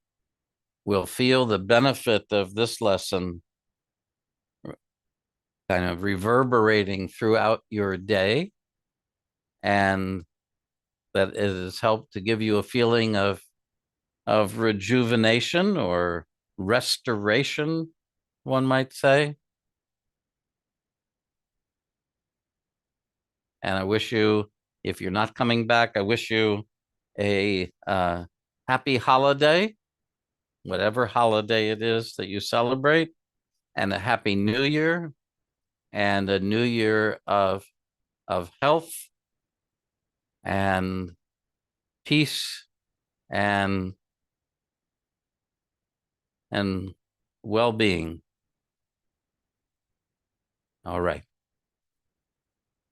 [SPEAKER 2] will feel the benefit of this lesson kind of reverberating throughout your day, and that it has helped to give you a feeling of rejuvenation or restoration, one might say. And I wish you, if you're not coming back, I wish you a happy holiday, whatever holiday it is that you celebrate, and a happy new year and a new year of health and peace and and well-being. All right.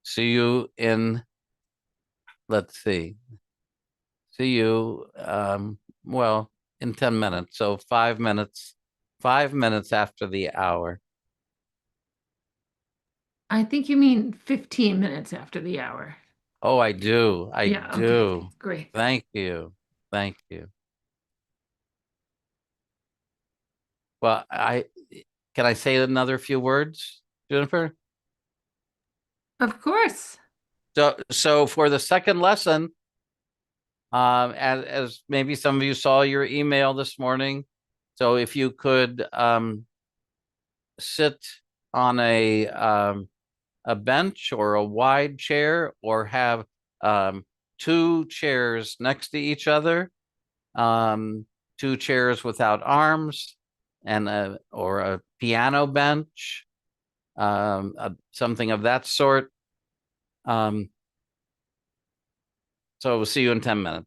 [SPEAKER 2] See you in, let's see, see you, well, in 10 minutes. So 5 minutes, 5 minutes after the hour.
[SPEAKER 1] I think you mean 15 minutes after the hour.
[SPEAKER 2] Oh, I do. I
[SPEAKER 1] Yeah, okay,
[SPEAKER 2] do.
[SPEAKER 1] great.
[SPEAKER 2] Thank you. Thank you. Well, can I say another few words, Jennifer?
[SPEAKER 1] Of course.
[SPEAKER 2] So for the second lesson, as maybe some of you saw your email this morning, so if you could sit on a bench or a wide chair, or have two chairs next to each other, um, two chairs without arms, and or a piano bench, something of that sort. Um, so we'll see you in 10 minutes.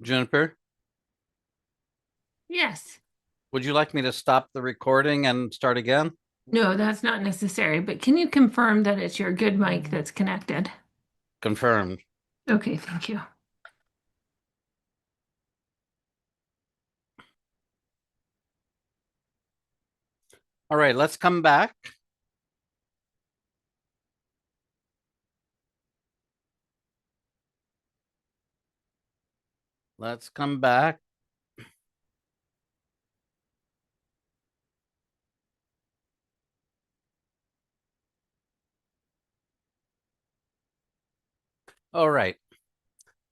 [SPEAKER 2] Juniper,
[SPEAKER 1] Yes.
[SPEAKER 2] would you like me to stop the recording and start again?
[SPEAKER 1] No, that's not necessary, but can you confirm that it's your good mic that's connected?
[SPEAKER 2] Confirmed.
[SPEAKER 1] Okay, thank you.
[SPEAKER 2] All right, let's come back. Let's come back. All right.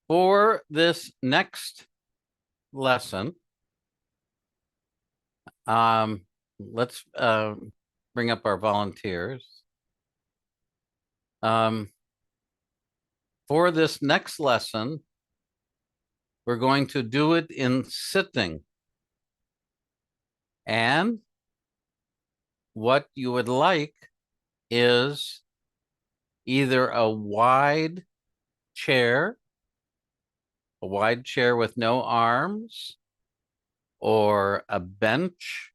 [SPEAKER 2] For this next lesson, let's bring up our volunteers. For this next lesson, we're going to do it in sitting. And what you would like is either a wide chair with no arms, or a bench,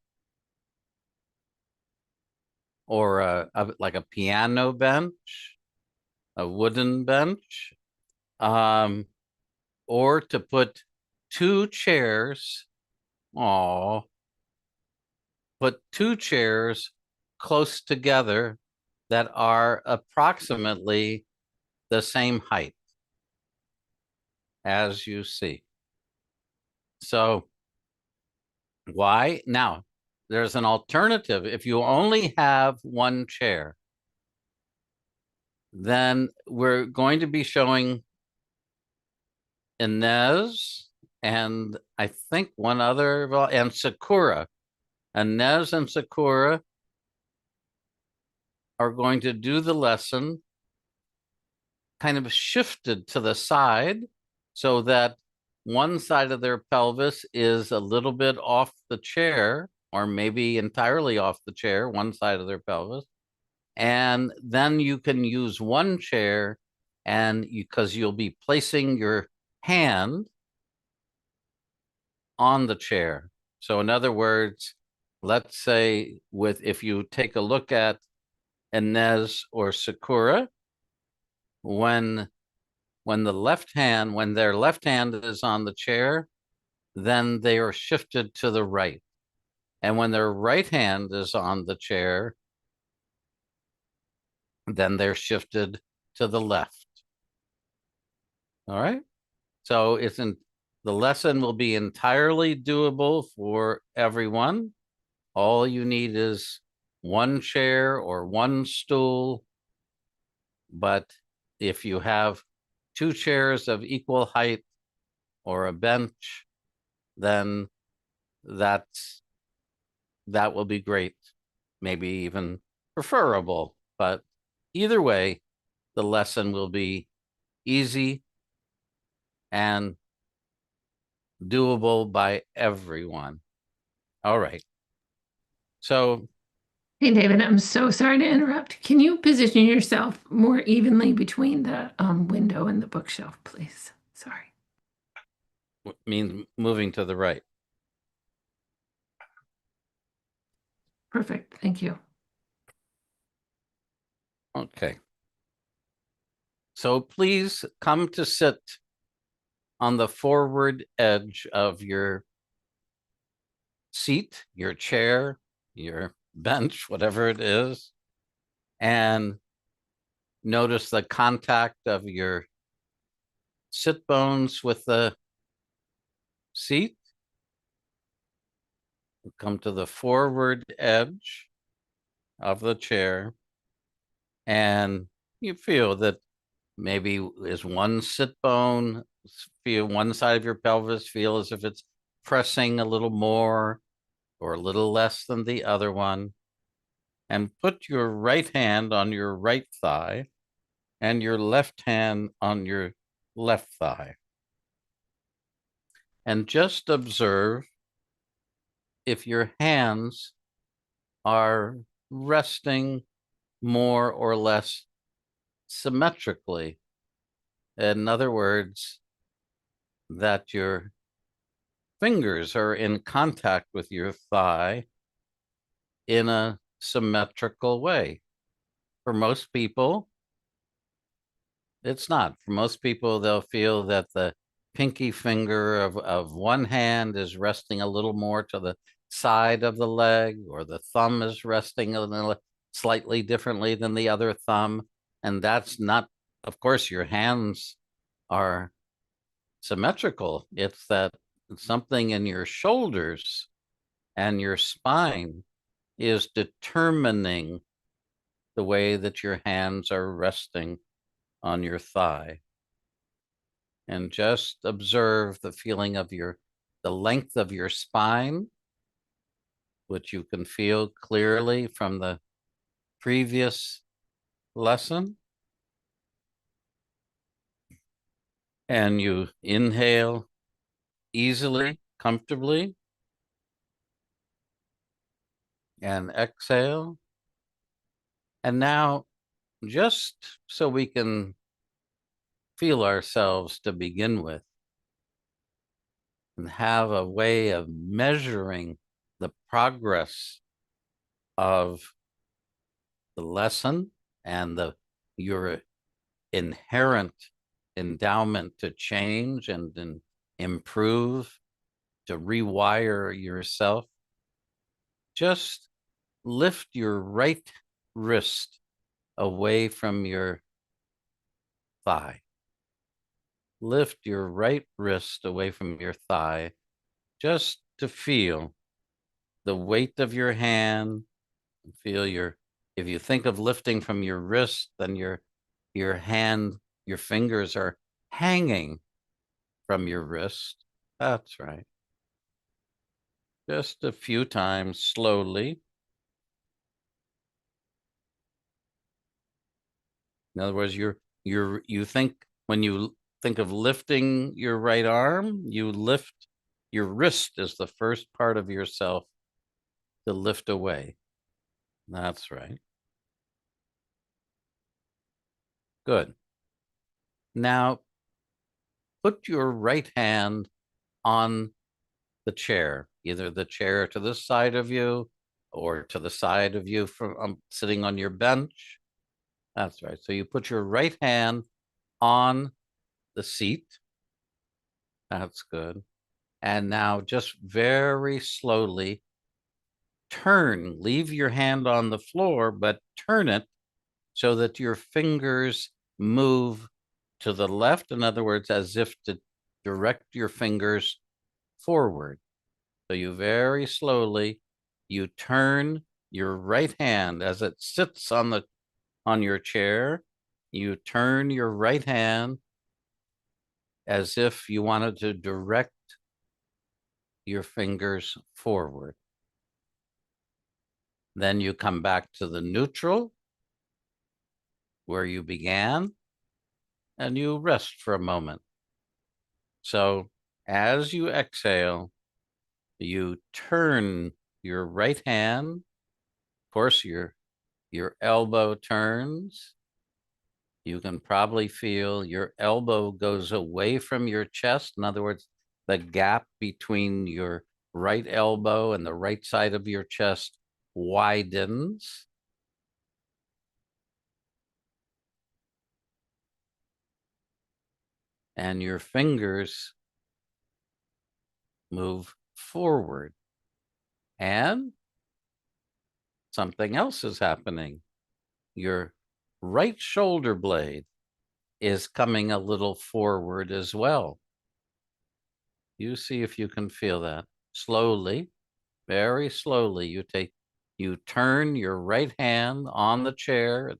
[SPEAKER 2] or like a piano bench, a wooden bench, or to put two chairs, put two chairs close together that are approximately the same height as you see. So why? Now, there's an alternative. If you only have one chair, then we're going to be showing Inez and I think one other, and Sakura. Inez and Sakura are going to do the lesson kind of shifted to the side so that one side of their pelvis is a little bit off the chair, or maybe entirely off the chair, one side of their pelvis. And then you can use one chair, and because you'll be placing your hand on the chair. So in other words, let's say if you take a look at Inez or Sakura, when their left hand is on the chair, then they are shifted to the right. And when their right hand is on the chair, then they're shifted to the left. All right. So the lesson will be entirely doable for everyone. All you need is one chair or one stool. But if you have two chairs of equal height or a bench, then that will be great, maybe even preferable. But either way, the lesson will be easy and doable by everyone. All right. So,
[SPEAKER 1] Hey, David, I'm so sorry to interrupt. Can you position yourself more evenly between the window and the bookshelf, please? Sorry.
[SPEAKER 2] means moving to the right.
[SPEAKER 1] Perfect. Thank you.
[SPEAKER 2] Okay. So please come to sit on the forward edge of your seat, your chair, your bench, whatever it is, and notice the contact of your sit bones with the seat. Come to the forward edge of the chair, and you feel that maybe is one sit bone, feel one side of your pelvis, feel as if it's pressing a little more or a little less than the other one. And put your right hand on your right thigh and your left hand on your left thigh. And just observe if your hands are resting more or less symmetrically. In other words, that your fingers are in contact with your thigh in a symmetrical way. For most people, it's not. For most people, they'll feel that the pinky finger of one hand is resting a little more to the side of the leg, or the thumb is resting a little slightly differently than the other thumb. And that's not, of course, your hands are symmetrical. It's that something in your shoulders and your spine is determining the way that your hands are resting on your thigh. And just observe the feeling of the length of your spine, which you can feel clearly from the previous lesson. And you inhale easily, comfortably, and exhale. And now, just so we can feel ourselves to begin with, and have a way of measuring the progress of the lesson and your inherent endowment to change and improve, to rewire yourself. Just lift your right wrist away from your thigh. Lift your right wrist away from your thigh, just to feel the weight of your hand. Feel if you think of lifting from your wrist, then your hand, your fingers are hanging from your wrist. That's right. Just a few times slowly. In other words, you think, when you think of lifting your right arm, you lift your wrist as the first part of yourself to lift away. That's right. Good. Now, put your right hand on the chair, either the chair to the side of you or to the side of you from sitting on your bench. That's right. So you put your right hand on the seat. That's good. And now just very slowly leave your hand on the floor, but turn it so that your fingers move to the left. In other words, as if to direct your fingers forward. So you very slowly, you turn your right hand as it sits on your chair. You turn your right hand as if you wanted to direct your fingers forward. Then you come back to the neutral where you began, and you rest for a moment. So as you exhale, you turn your right hand. Of course, your elbow turns. You can probably feel your elbow goes away from your chest. In other words, the gap between your right elbow and the right side of your chest widens. And your fingers move forward. And something else is happening. Your right shoulder blade is coming a little forward as well. You see if you can feel that. Slowly, very slowly, you turn your right hand on the chair.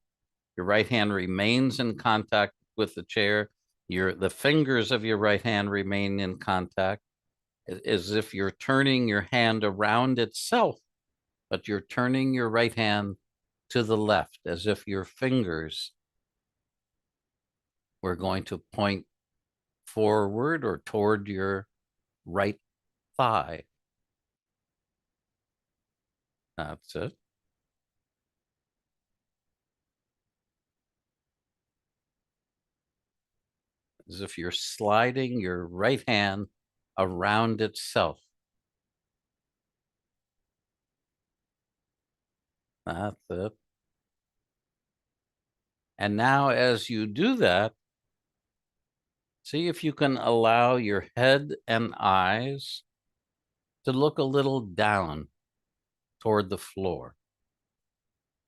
[SPEAKER 2] Your right hand remains in contact with the chair. The fingers of your right hand remain in contact, as if you're turning your hand around itself, but you're turning your right hand to the left, as if your fingers were going to point forward or toward your right thigh. That's it. as if you're sliding your right hand around itself. That's it. And now, as you do that, see if you can allow your head and eyes to look a little down toward the floor.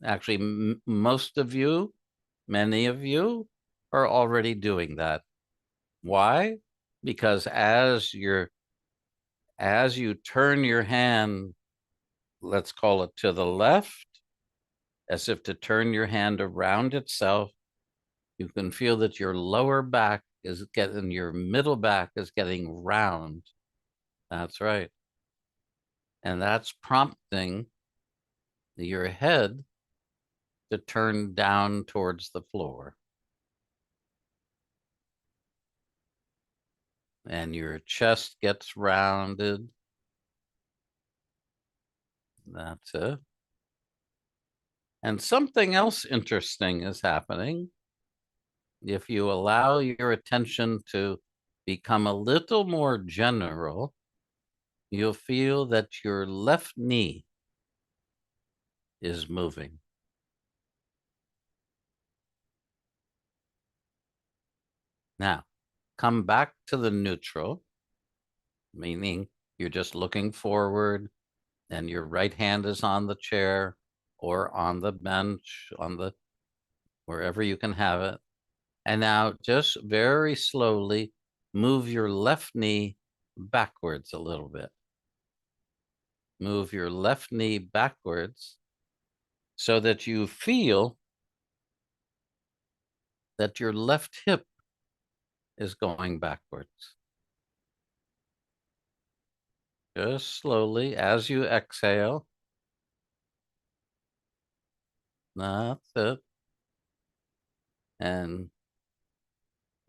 [SPEAKER 2] Actually, most of you, many of you, are already doing that. Why? Because as you turn your hand, let's call it to the left, as if to turn your hand around itself, you can feel that your lower back is getting, your middle back is getting round. That's right. And that's prompting your head to turn down towards the floor. And your chest gets rounded. That's it. And something else interesting is happening. If you allow your attention to become a little more general, you'll feel that your left knee is moving. Now, come back to the neutral, meaning you're just looking forward and your right hand is on the chair or on the bench, on the wherever you can have it. And now just very slowly move your left knee backwards a little bit. Move your left knee backwards so that you feel that your left hip is going backwards. Just slowly as you exhale. That's it. And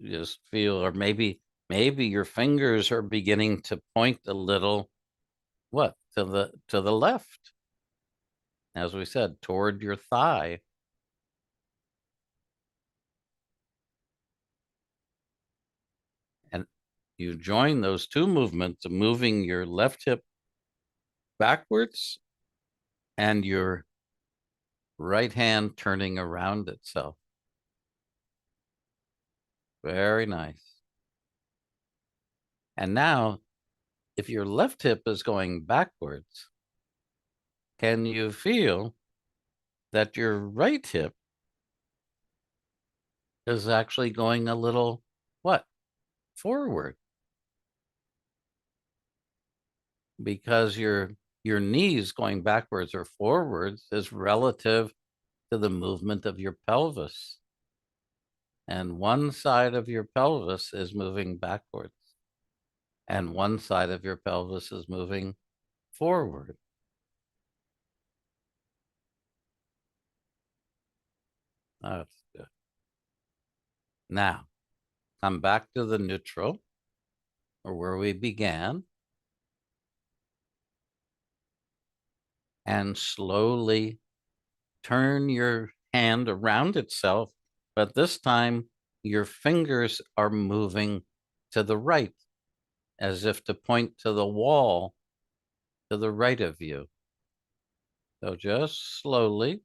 [SPEAKER 2] just feel, or maybe your fingers are beginning to point a little, what, to the left, as we said, toward your thigh. And you join those two movements of moving your left hip backwards and your right hand turning around itself. Very nice. And now, if your left hip is going backwards, can you feel that your right hip is actually going a little, what, forward? Because your knees going backwards or forwards is relative to the movement of your pelvis. And one side of your pelvis is moving backwards, and one side of your pelvis is moving forward. That's good. Now, come back to the neutral, or where we began, and slowly turn your hand around itself, but this time your fingers are moving to the right, as if to point to the wall to the right of you. So just slowly,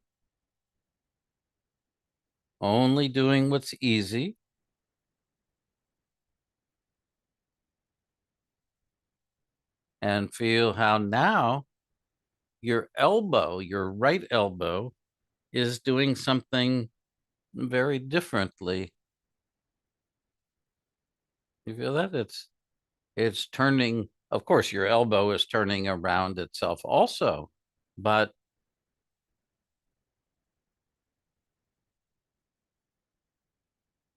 [SPEAKER 2] only doing what's easy. And feel how now your elbow, your right elbow, is doing something very differently. You feel that? It's turning, of course, your elbow is turning around itself also, but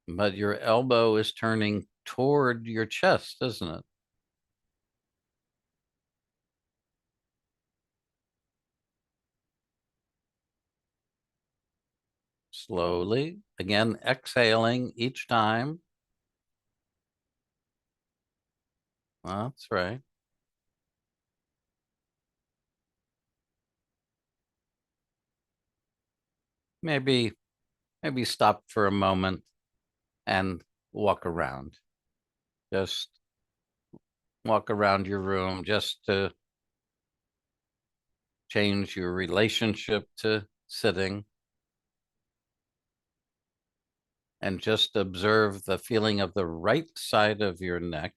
[SPEAKER 2] your elbow is turning toward your chest, isn't it? Slowly, again, exhaling each time. That's right. Maybe stop for a moment and walk around. Just walk around your room just to change your relationship to sitting, and just observe the feeling of the right side of your neck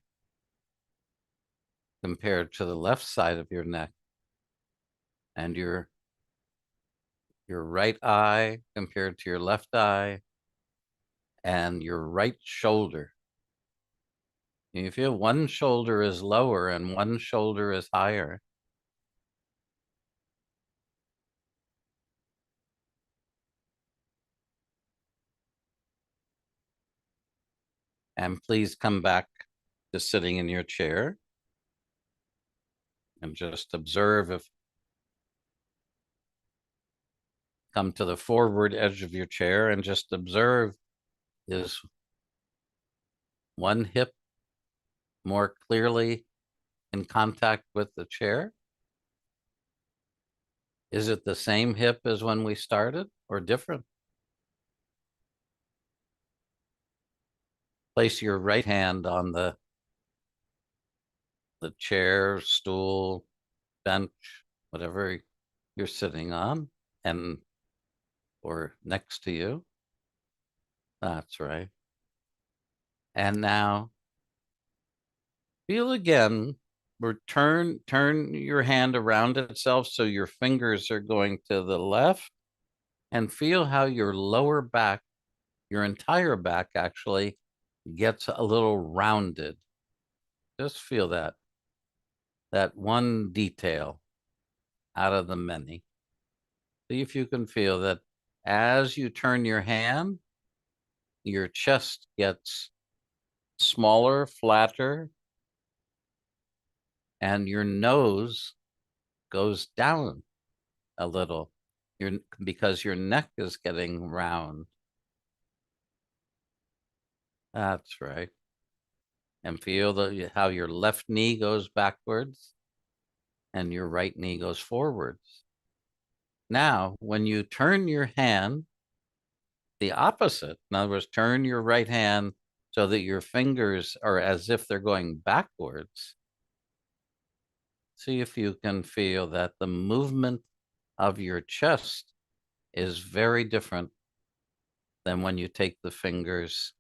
[SPEAKER 2] compared to the left side of your neck, and your right eye compared to your left eye, and your right shoulder. You feel one shoulder is lower and one shoulder is higher. And please come back to sitting in your chair and just observe. If come to the forward edge of your chair and just observe, is one hip more clearly in contact with the chair? Is it the same hip as when we started or different? Place your right hand on the chair, stool, bench, whatever you're sitting on, and or next to you. That's right. And now feel again, or turn your hand around itself so your fingers are going to the left, and feel how your lower back, your entire back actually gets a little rounded. Just feel that one detail out of the many. See if you can feel that as you turn your hand, your chest gets smaller, flatter, and your nose goes down a little. Because your neck is getting round. That's right. And feel how your left knee goes backwards and your right knee goes forwards. Now, when you turn your hand the opposite, in other words, turn your right hand so that your fingers are as if they're going backwards. See if you can feel that the movement of your chest is very different than when you take the fingers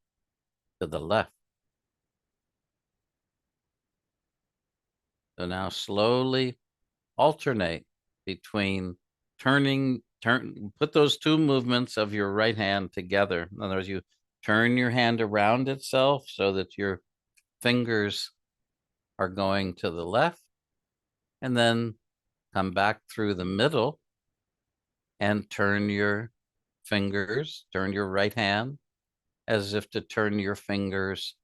[SPEAKER 2] to the left. So now slowly alternate between put those two movements of your right hand together. In other words, you turn your hand around itself so that your fingers are going to the left, and then come back through the middle and turn your right hand as if to turn your fingers.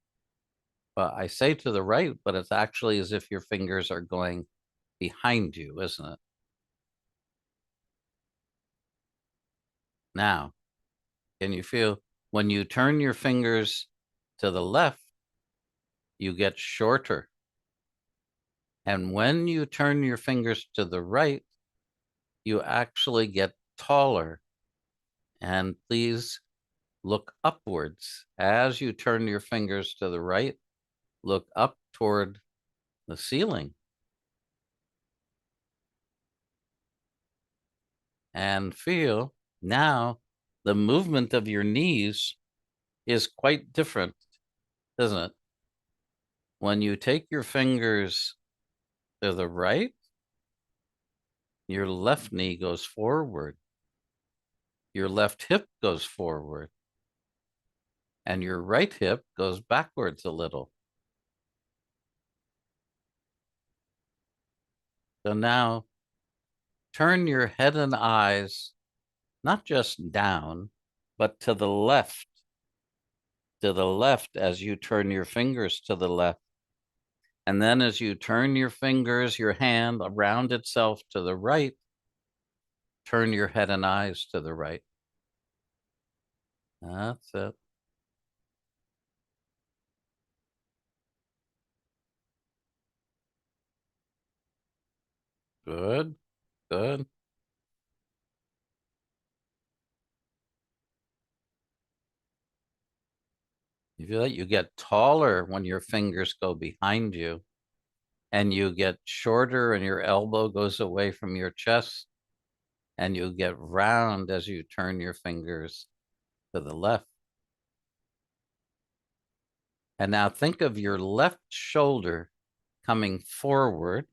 [SPEAKER 2] Well, I say to the right, but it's actually as if your fingers are going behind you, isn't it? Now, can you feel when you turn your fingers to the left, you get shorter. And when you turn your fingers to the right, you actually get taller. And please look upwards. As you turn your fingers to the right, look up toward the ceiling. And feel now the movement of your knees is quite different, isn't it? When you take your fingers to the right, your left knee goes forward, your left hip goes forward, and your right hip goes backwards a little. So now turn your head and eyes not just down, but to the left as you turn your fingers to the left. And then as you turn your fingers, your hand around itself to the right, turn your head and eyes to the right. That's it. Good, good. You feel that you get taller when your fingers go behind you, and you get shorter and your elbow goes away from your chest, and you get round as you turn your fingers to the left. And now think of your left shoulder coming forward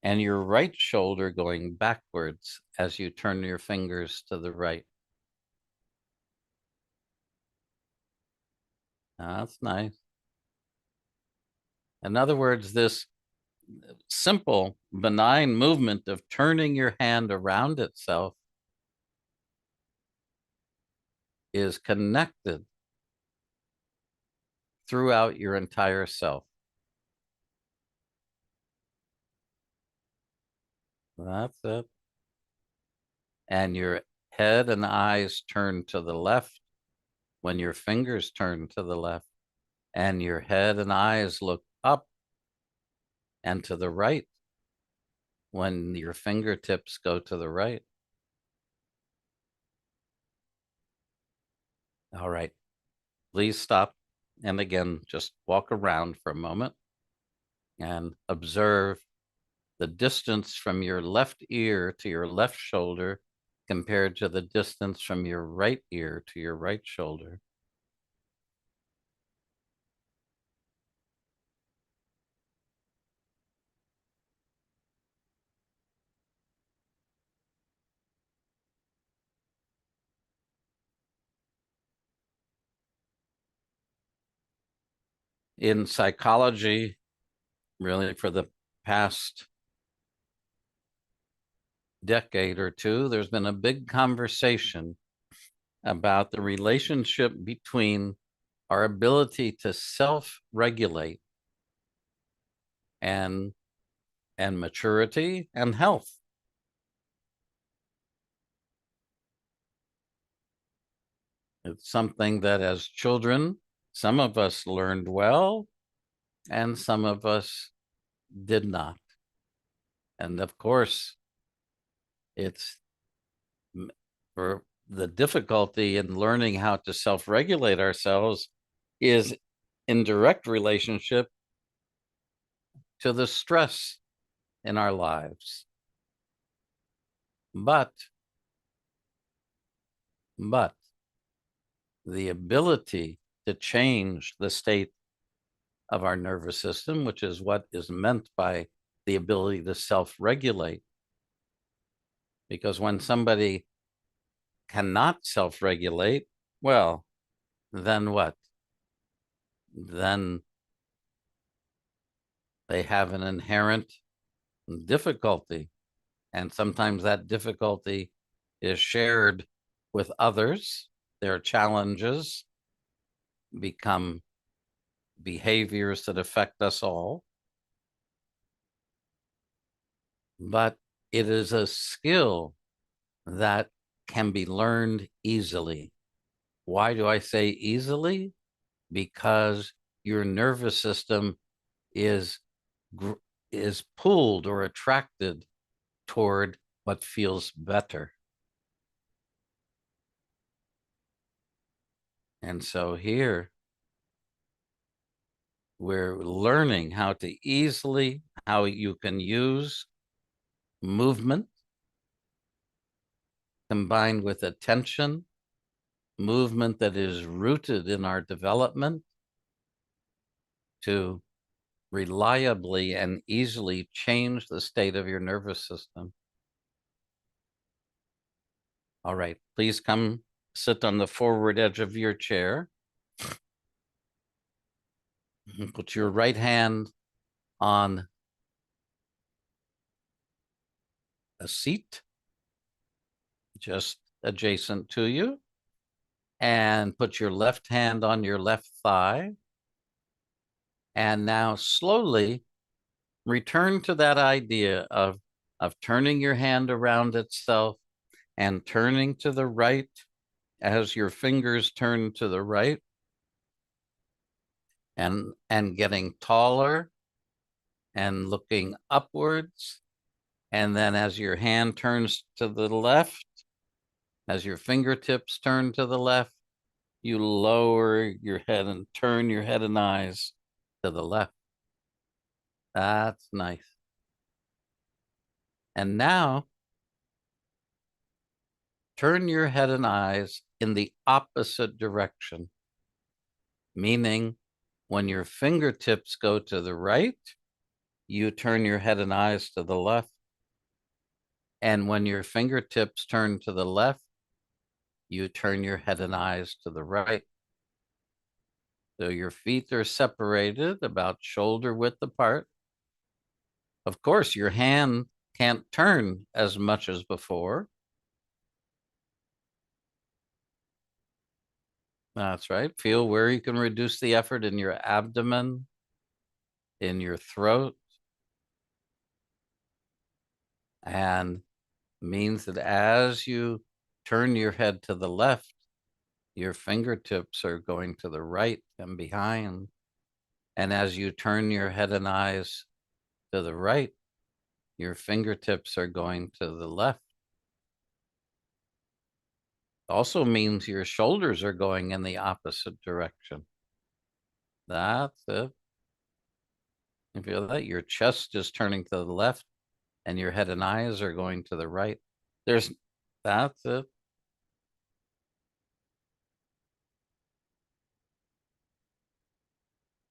[SPEAKER 2] and your right shoulder going backwards as you turn your fingers to the right. That's nice. In other words, this simple, benign movement of turning your hand around itself is connected throughout your entire self. That's it. And your head and eyes turn to the left when your fingers turn to the left, and your head and eyes look up and to the right when your fingertips go to the right. All right, please stop. And again, just walk around for a moment and observe the distance from your left ear to your left shoulder compared to the distance from your right ear to your right shoulder. In psychology, really for the past decade or two, there's been a big conversation about the relationship between our ability to self-regulate and maturity and health. It's something that as children, some of us learned well and some of us did not. And of course, it's for the difficulty in learning how to self-regulate ourselves is in direct relationship to the stress in our lives. But the ability to change the state of our nervous system, which is what is meant by the ability to self-regulate. Because when somebody cannot self-regulate, well, then what? Then they have an inherent difficulty. And sometimes that difficulty is shared with others. Their challenges become behaviors that affect us all. But it is a skill that can be learned easily. Why do I say easily? Because your nervous system is pulled or attracted toward what feels better. And so here we're learning how you can use movement combined with attention, movement that is rooted in our development to reliably and easily change the state of your nervous system. All right, please come sit on the forward edge of your chair. Put your right hand on a seat just adjacent to you, and put your left hand on your left thigh. And now slowly return to that idea of turning your hand around itself and turning to the right as your fingers turn to the right, and getting taller and looking upwards. And then as your hand turns to the left, as your fingertips turn to the left, you lower your head and turn your head and eyes to the left. That's nice. And now turn your head and eyes in the opposite direction, meaning when your fingertips go to the right, you turn your head and eyes to the left. And when your fingertips turn to the left, you turn your head and eyes to the right. So your feet are separated about shoulder width apart. Of course, your hand can't turn as much as before. That's right. Feel where you can reduce the effort in your abdomen, in your throat, and means that as you turn your head to the left, your fingertips are going to the right and behind. And as you turn your head and eyes to the right, your fingertips are going to the left. Also means your shoulders are going in the opposite direction. That's it. You feel that? Your chest is turning to the left and your head and eyes are going to the right. That's it.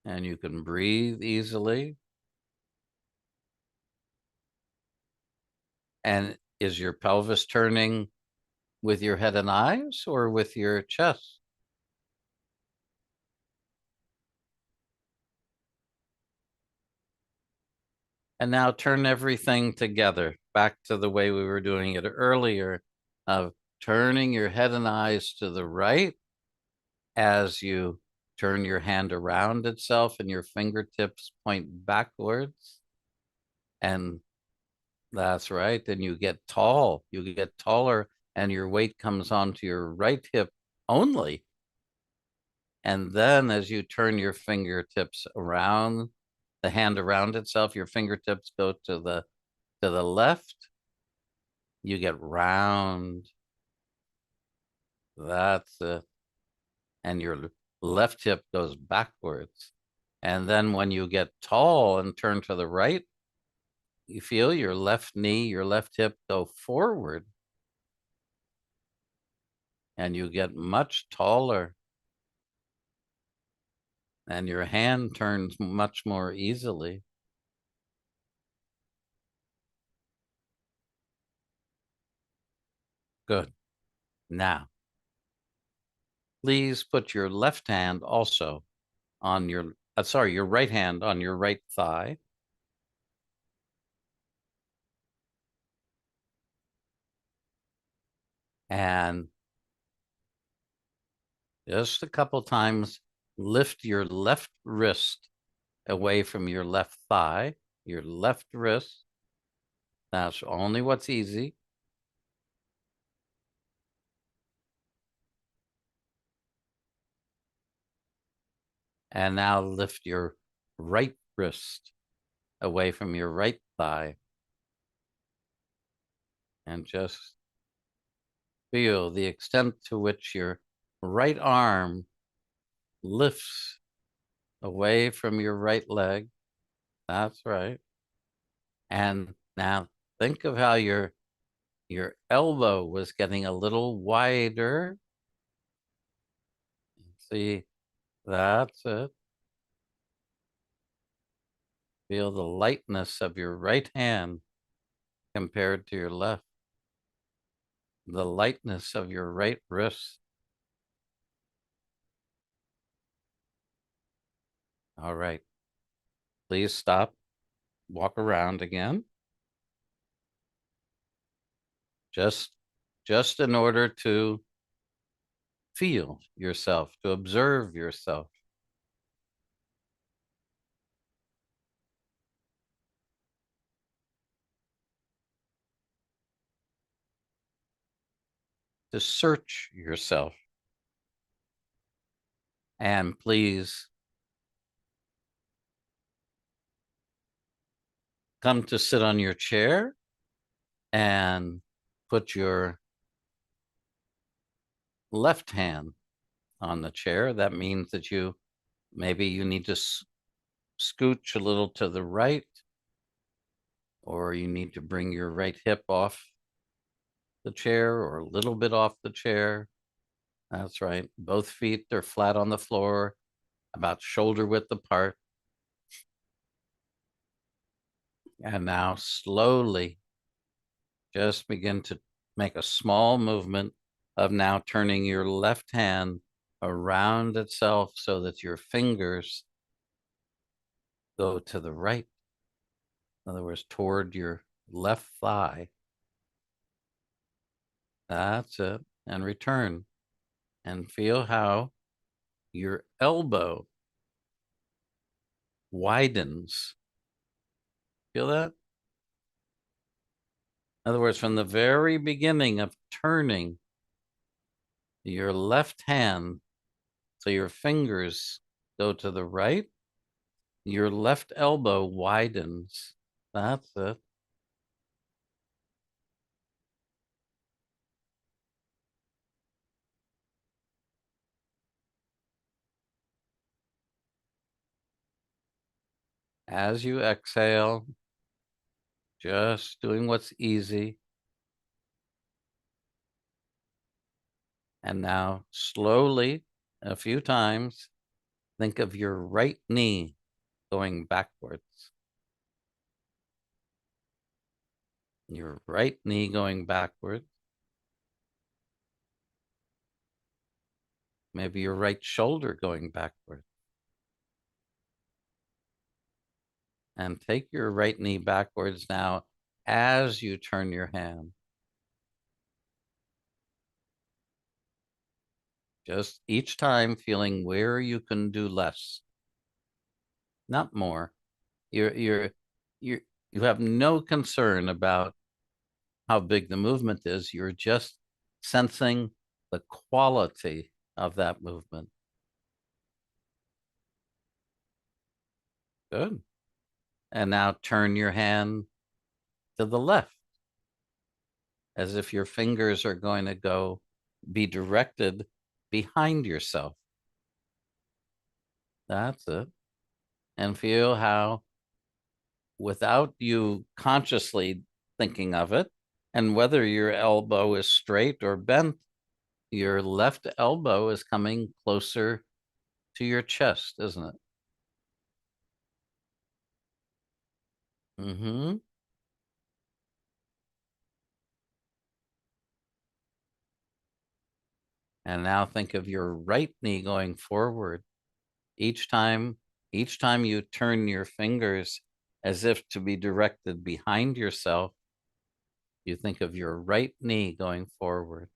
[SPEAKER 2] And you can breathe easily. And is your pelvis turning with your head and eyes or with your chest? And now turn everything together back to the way we were doing it earlier of turning your head and eyes to the right as you turn your hand around itself and your fingertips point backwards. And that's right. Then you get tall, you get taller, and your weight comes onto your right hip only. And then as you turn your fingertips around, the hand around itself, your fingertips go to the left, you get round. That's it. And your left hip goes backwards. And then when you get tall and turn to the right, you feel your left knee, your left hip go forward. And you get much taller. And your hand turns much more easily. Good. Now, please put your left hand also on your right hand on your right thigh. And just a couple times, lift your left wrist away from your left thigh, your left wrist. That's only what's easy. And now lift your right wrist away from your right thigh. And just feel the extent to which your right arm lifts away from your right leg. That's right. And now think of how your elbow was getting a little wider. See, that's it. Feel the lightness of your right hand compared to your left. The lightness of your right wrist. All right. Please stop. Walk around again. Just in order to feel yourself, to observe yourself. To search yourself. And please come to sit on your chair and put your left hand on the chair. That means that maybe you need to scooch a little to the right, or you need to bring your right hip off the chair or a little bit off the chair. That's right. Both feet are flat on the floor, about shoulder width apart. And now slowly just begin to make a small movement of now turning your left hand around itself so that your fingers go to the right. In other words, toward your left thigh. That's it. And return. And feel how your elbow widens. Feel that? In other words, from the very beginning of turning your left hand, so your fingers go to the right, your left elbow widens. That's it. As you exhale, just doing what's easy. And now slowly, a few times, think of your right knee going backwards. Your right knee going backwards. Maybe your right shoulder going backwards. And take your right knee backwards now as you turn your hand. Just each time feeling where you can do less, not more. You're you you have no concern about how big the movement is. You're just sensing the quality of that movement. Good. And now turn your hand to the left as if your fingers are going to be directed behind yourself. That's it. And feel how, without you consciously thinking of it, and whether your elbow is straight or bent, your left elbow is coming closer to your chest, isn't it? Mm-hmm. And now think of your right knee going forward. Each time, each time you turn your fingers as if to be directed behind yourself, you think of your right knee going forward,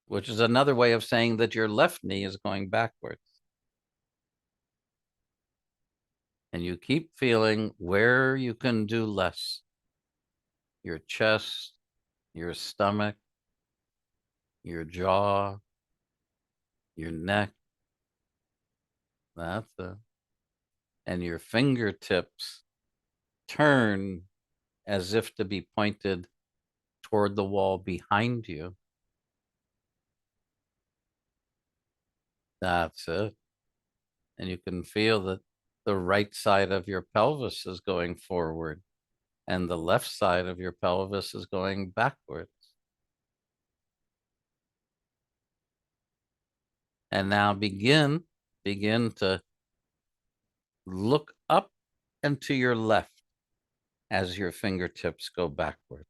[SPEAKER 2] which is another way of saying that your left knee is going backwards. And you keep feeling where you can do less. Your chest, your stomach, your jaw, your neck. That's it. And your fingertips turn as if to be pointed toward the wall behind you. That's it. And you can feel that the right side of your pelvis is going forward and the left side of your pelvis is going backwards. And now begin to look up and to your left as your fingertips go backwards.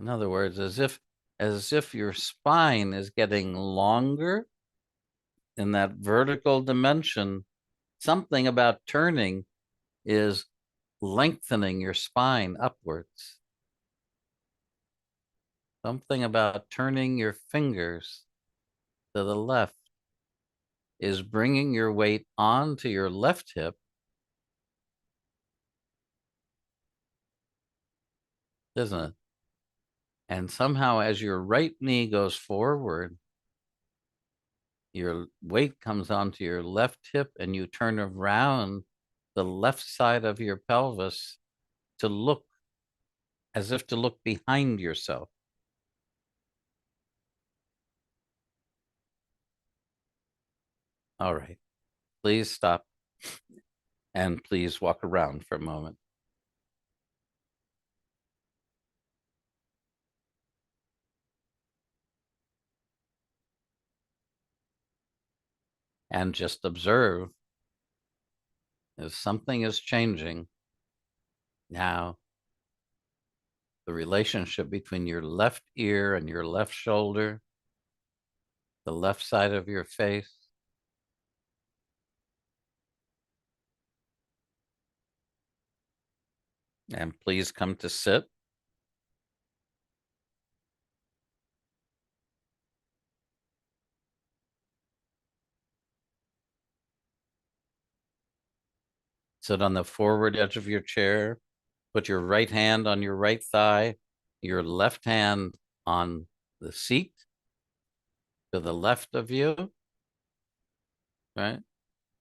[SPEAKER 2] In other words, as if your spine is getting longer in that vertical dimension, something about turning is lengthening your spine upwards. Something about turning your fingers to the left is bringing your weight onto your left hip, isn't it? And somehow as your right knee goes forward, your weight comes onto your left hip and you turn around the left side of your pelvis to look as if to look behind yourself. All right, please stop and please walk around for a moment. And just observe if something is changing now. The relationship between your left ear and your left shoulder, the left side of your face. And please come to sit. Sit on the forward edge of your chair. Put your right hand on your right thigh, your left hand on the seat to the left of you, right?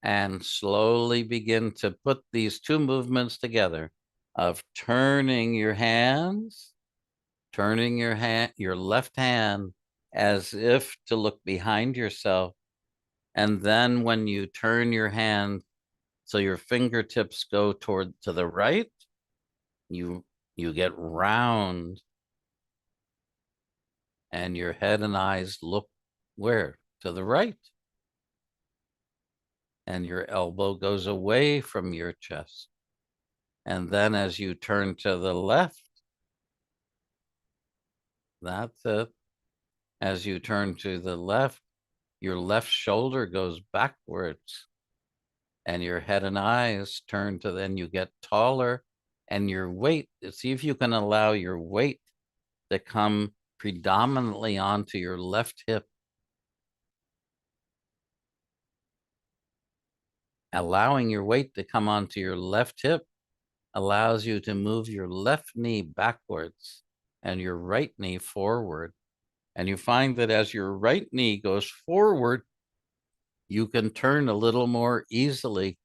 [SPEAKER 2] And slowly begin to put these two movements together of turning your hands, turning your left hand as if to look behind yourself. And then when you turn your hand so your fingertips go toward to the right, you get round and your head and eyes look where? To the right. And your elbow goes away from your chest. And then as you turn to the left, that's it. As you turn to the left, your left shoulder goes backwards and your head and eyes turn to, then you get taller and your weight, see if you can allow your weight to come predominantly onto your left hip. Allowing your weight to come onto your left hip allows you to move your left knee backwards and your right knee forward. And you find that as your right knee goes forward, you can turn a little more easily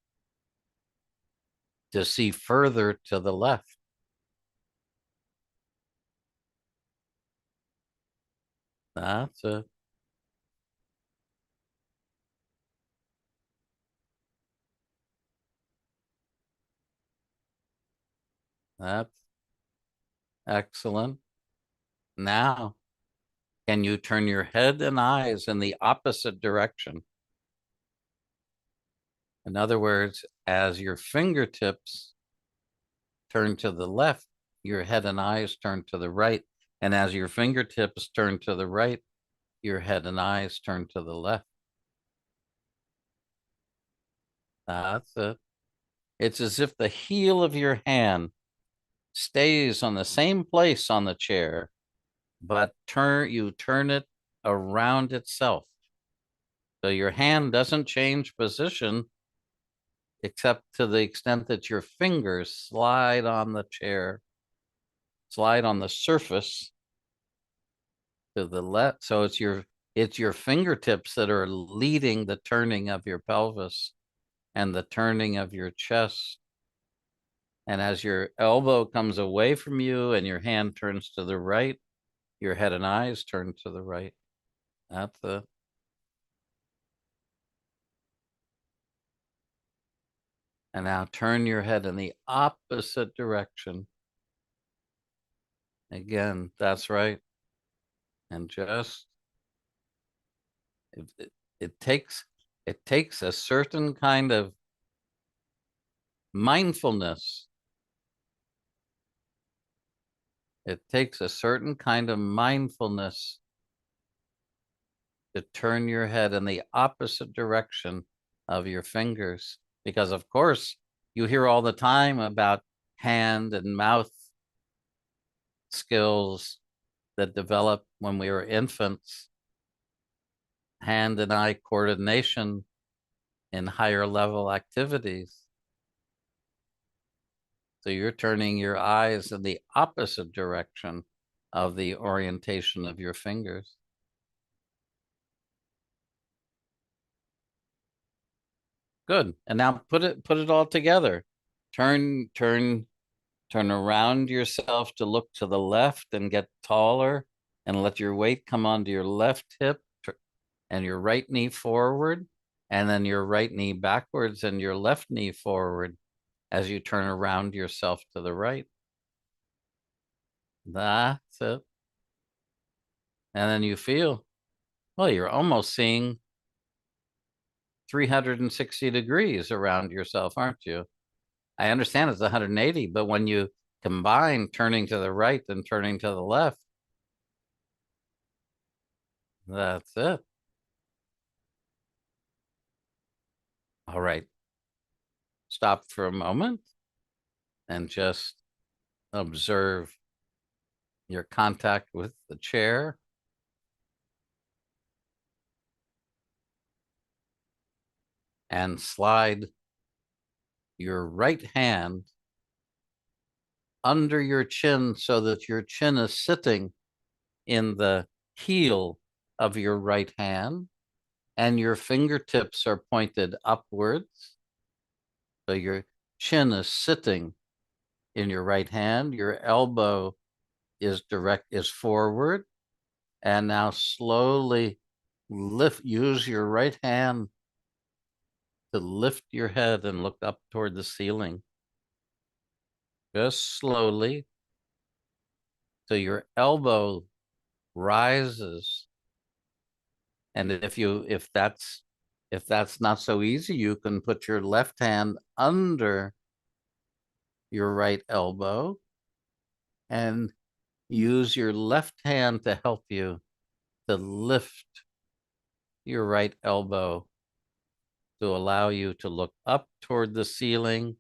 [SPEAKER 2] to see further to the left. That's it. That's excellent. Now, can you turn your head and eyes in the opposite direction? In other words, as your fingertips turn to the left, your head and eyes turn to the right. And as your fingertips turn to the right, your head and eyes turn to the left. That's it. It's as if the heel of your hand stays on the same place on the chair, but you turn it around itself. So your hand doesn't change position except to the extent that your fingers slide on the chair, slide on the surface to the left. So it's your fingertips that are leading the turning of your pelvis and the turning of your chest. And as your elbow comes away from you and your hand turns to the right, your head and eyes turn to the right. That's it. And now turn your head in the opposite direction. Again, that's right. And just it, it takes a certain kind of mindfulness. It takes a certain kind of mindfulness to turn your head in the opposite direction of your fingers. Because, of course, you hear all the time about hand and mouth skills that develop when we were infants, hand and eye coordination in higher level activities. So you're turning your eyes in the opposite direction of the orientation of your fingers. Good. And now put it all together. Turn Turn around yourself to look to the left and get taller, and let your weight come onto your left hip and your right knee forward, and then your right knee backwards and your left knee forward as you turn around yourself to the right. That's it. And then you feel, well, you're almost seeing 360 degrees around yourself, aren't you? I understand it's 180, but when you combine turning to the right and turning to the left, that's it. All right. Stop for a moment and just observe your contact with the chair. And slide your right hand under your chin so that your chin is sitting in the heel of your right hand and your fingertips are pointed upwards. So your chin is sitting in your right hand, your elbow is forward, and now slowly use your right hand to lift your head and look up toward the ceiling. Just slowly. So your elbow rises. And if that's not so easy, you can put your left hand under your right elbow and use your left hand to help you to lift your right elbow to allow you to look up toward the ceiling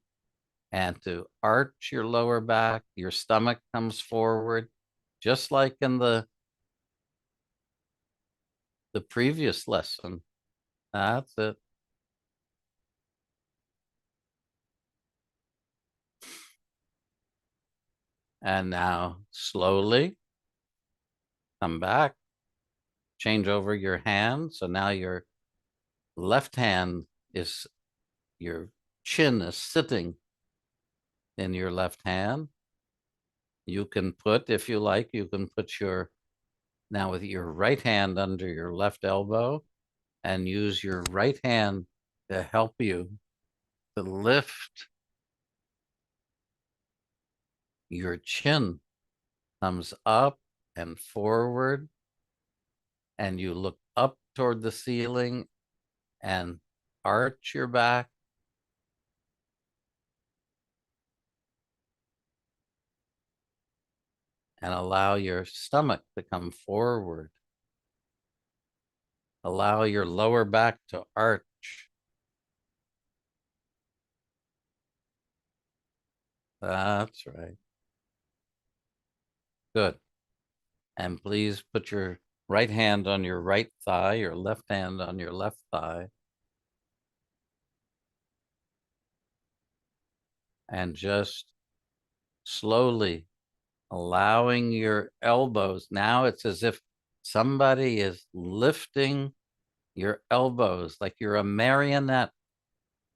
[SPEAKER 2] and to arch your lower back. Your stomach comes forward, just like in the previous lesson. That's it. And now slowly come back, change over your hand. So now your left hand is, your chin is sitting in your left hand. You can put, if you like, you can put now with your right hand under your left elbow and use your right hand to help you to lift your chin, comes up and forward, and you look up toward the ceiling and arch your back. And allow your stomach to come forward. Allow your lower back to arch. That's right. Good. And please put your right hand on your right thigh, your left hand on your left thigh. And just slowly allowing your elbows. Now it's as if somebody is lifting your elbows like you're a marionette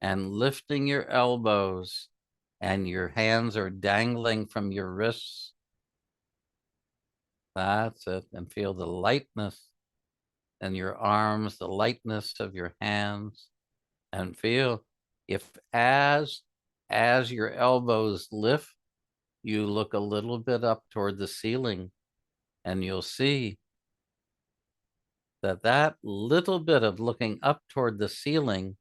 [SPEAKER 2] and lifting your elbows, and your hands are dangling from your wrists. That's it. And feel the lightness in your arms, the lightness of your hands, and feel if as your elbows lift, you look a little bit up toward the ceiling, and you'll see that that little bit of looking up toward the ceiling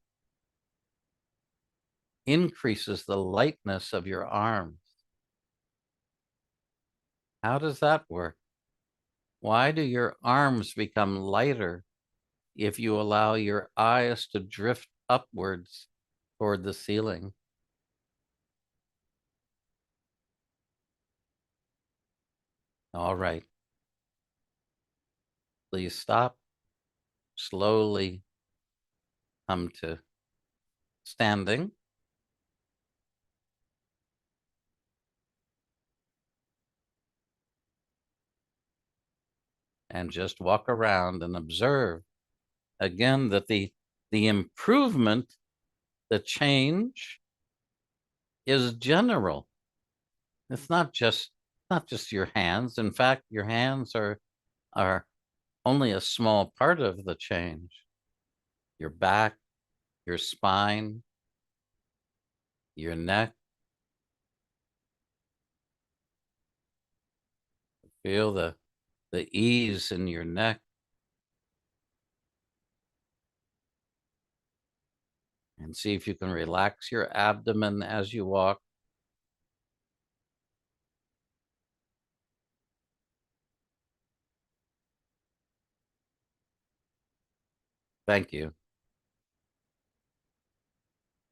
[SPEAKER 2] increases the lightness of your arms. How does that work? Why do your arms become lighter if you allow your eyes to drift upwards toward the ceiling? All right. Please stop. Slowly come to standing. And just walk around and observe again that the improvement, the change is general. It's not just your hands. In fact, your hands are only a small part of the change. Your back, your spine, your neck. Feel the ease in your neck. And see if you can relax your abdomen as you walk. Thank you.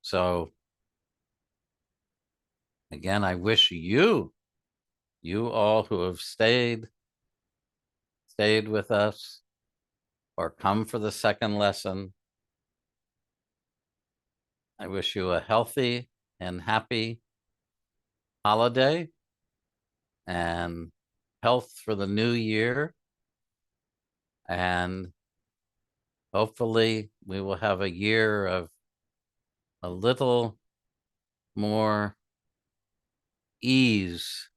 [SPEAKER 2] So again, I wish you all who have stayed with us or come for the second lesson, I wish you a healthy and happy holiday and health for the new year. And hopefully we will have a year of a little more ease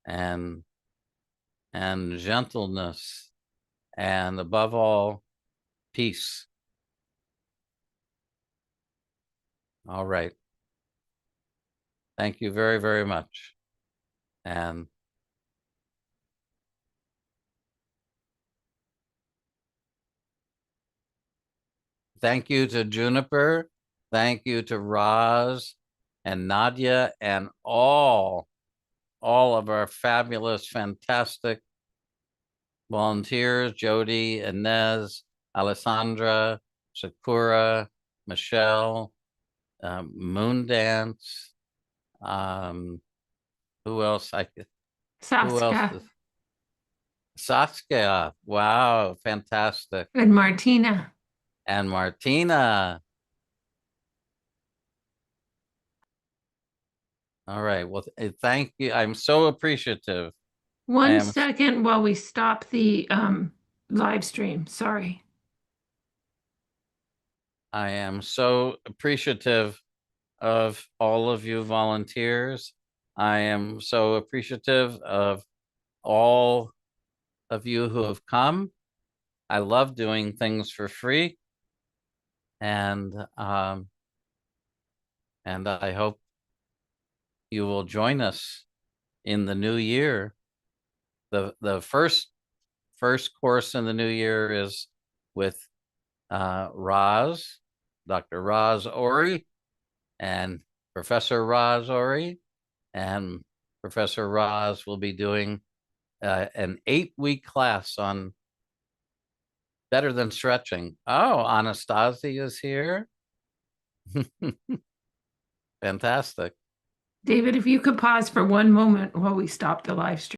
[SPEAKER 2] and gentleness, and above all, peace. All right. Thank you very, very much. And thank you to Juniper. Thank you to Roz and Nadia and all of our fabulous, fantastic volunteers, Jody, Inez, Alessandra, Sakura, Michelle, Moondance. Who else? Who else
[SPEAKER 1] Saskia
[SPEAKER 2] is Saskia? Wow, fantastic.
[SPEAKER 1] and Martina.
[SPEAKER 2] And Martina. All right. Well, thank you. I'm so appreciative. I
[SPEAKER 1] One
[SPEAKER 2] am
[SPEAKER 1] second while we stop the live stream. Sorry.
[SPEAKER 2] so appreciative of all of you volunteers. I am so appreciative of all of you who have come. I love doing things for free, and I hope you will join us in the new year. The first course in the new year is with Dr. Roz Ori, and Professor Roz Ori, and Professor Roz will be doing an 8-week class on better than stretching. Oh, Anastasia is here. Fantastic.
[SPEAKER 1] David, if you could pause for one moment while we stop the live stream.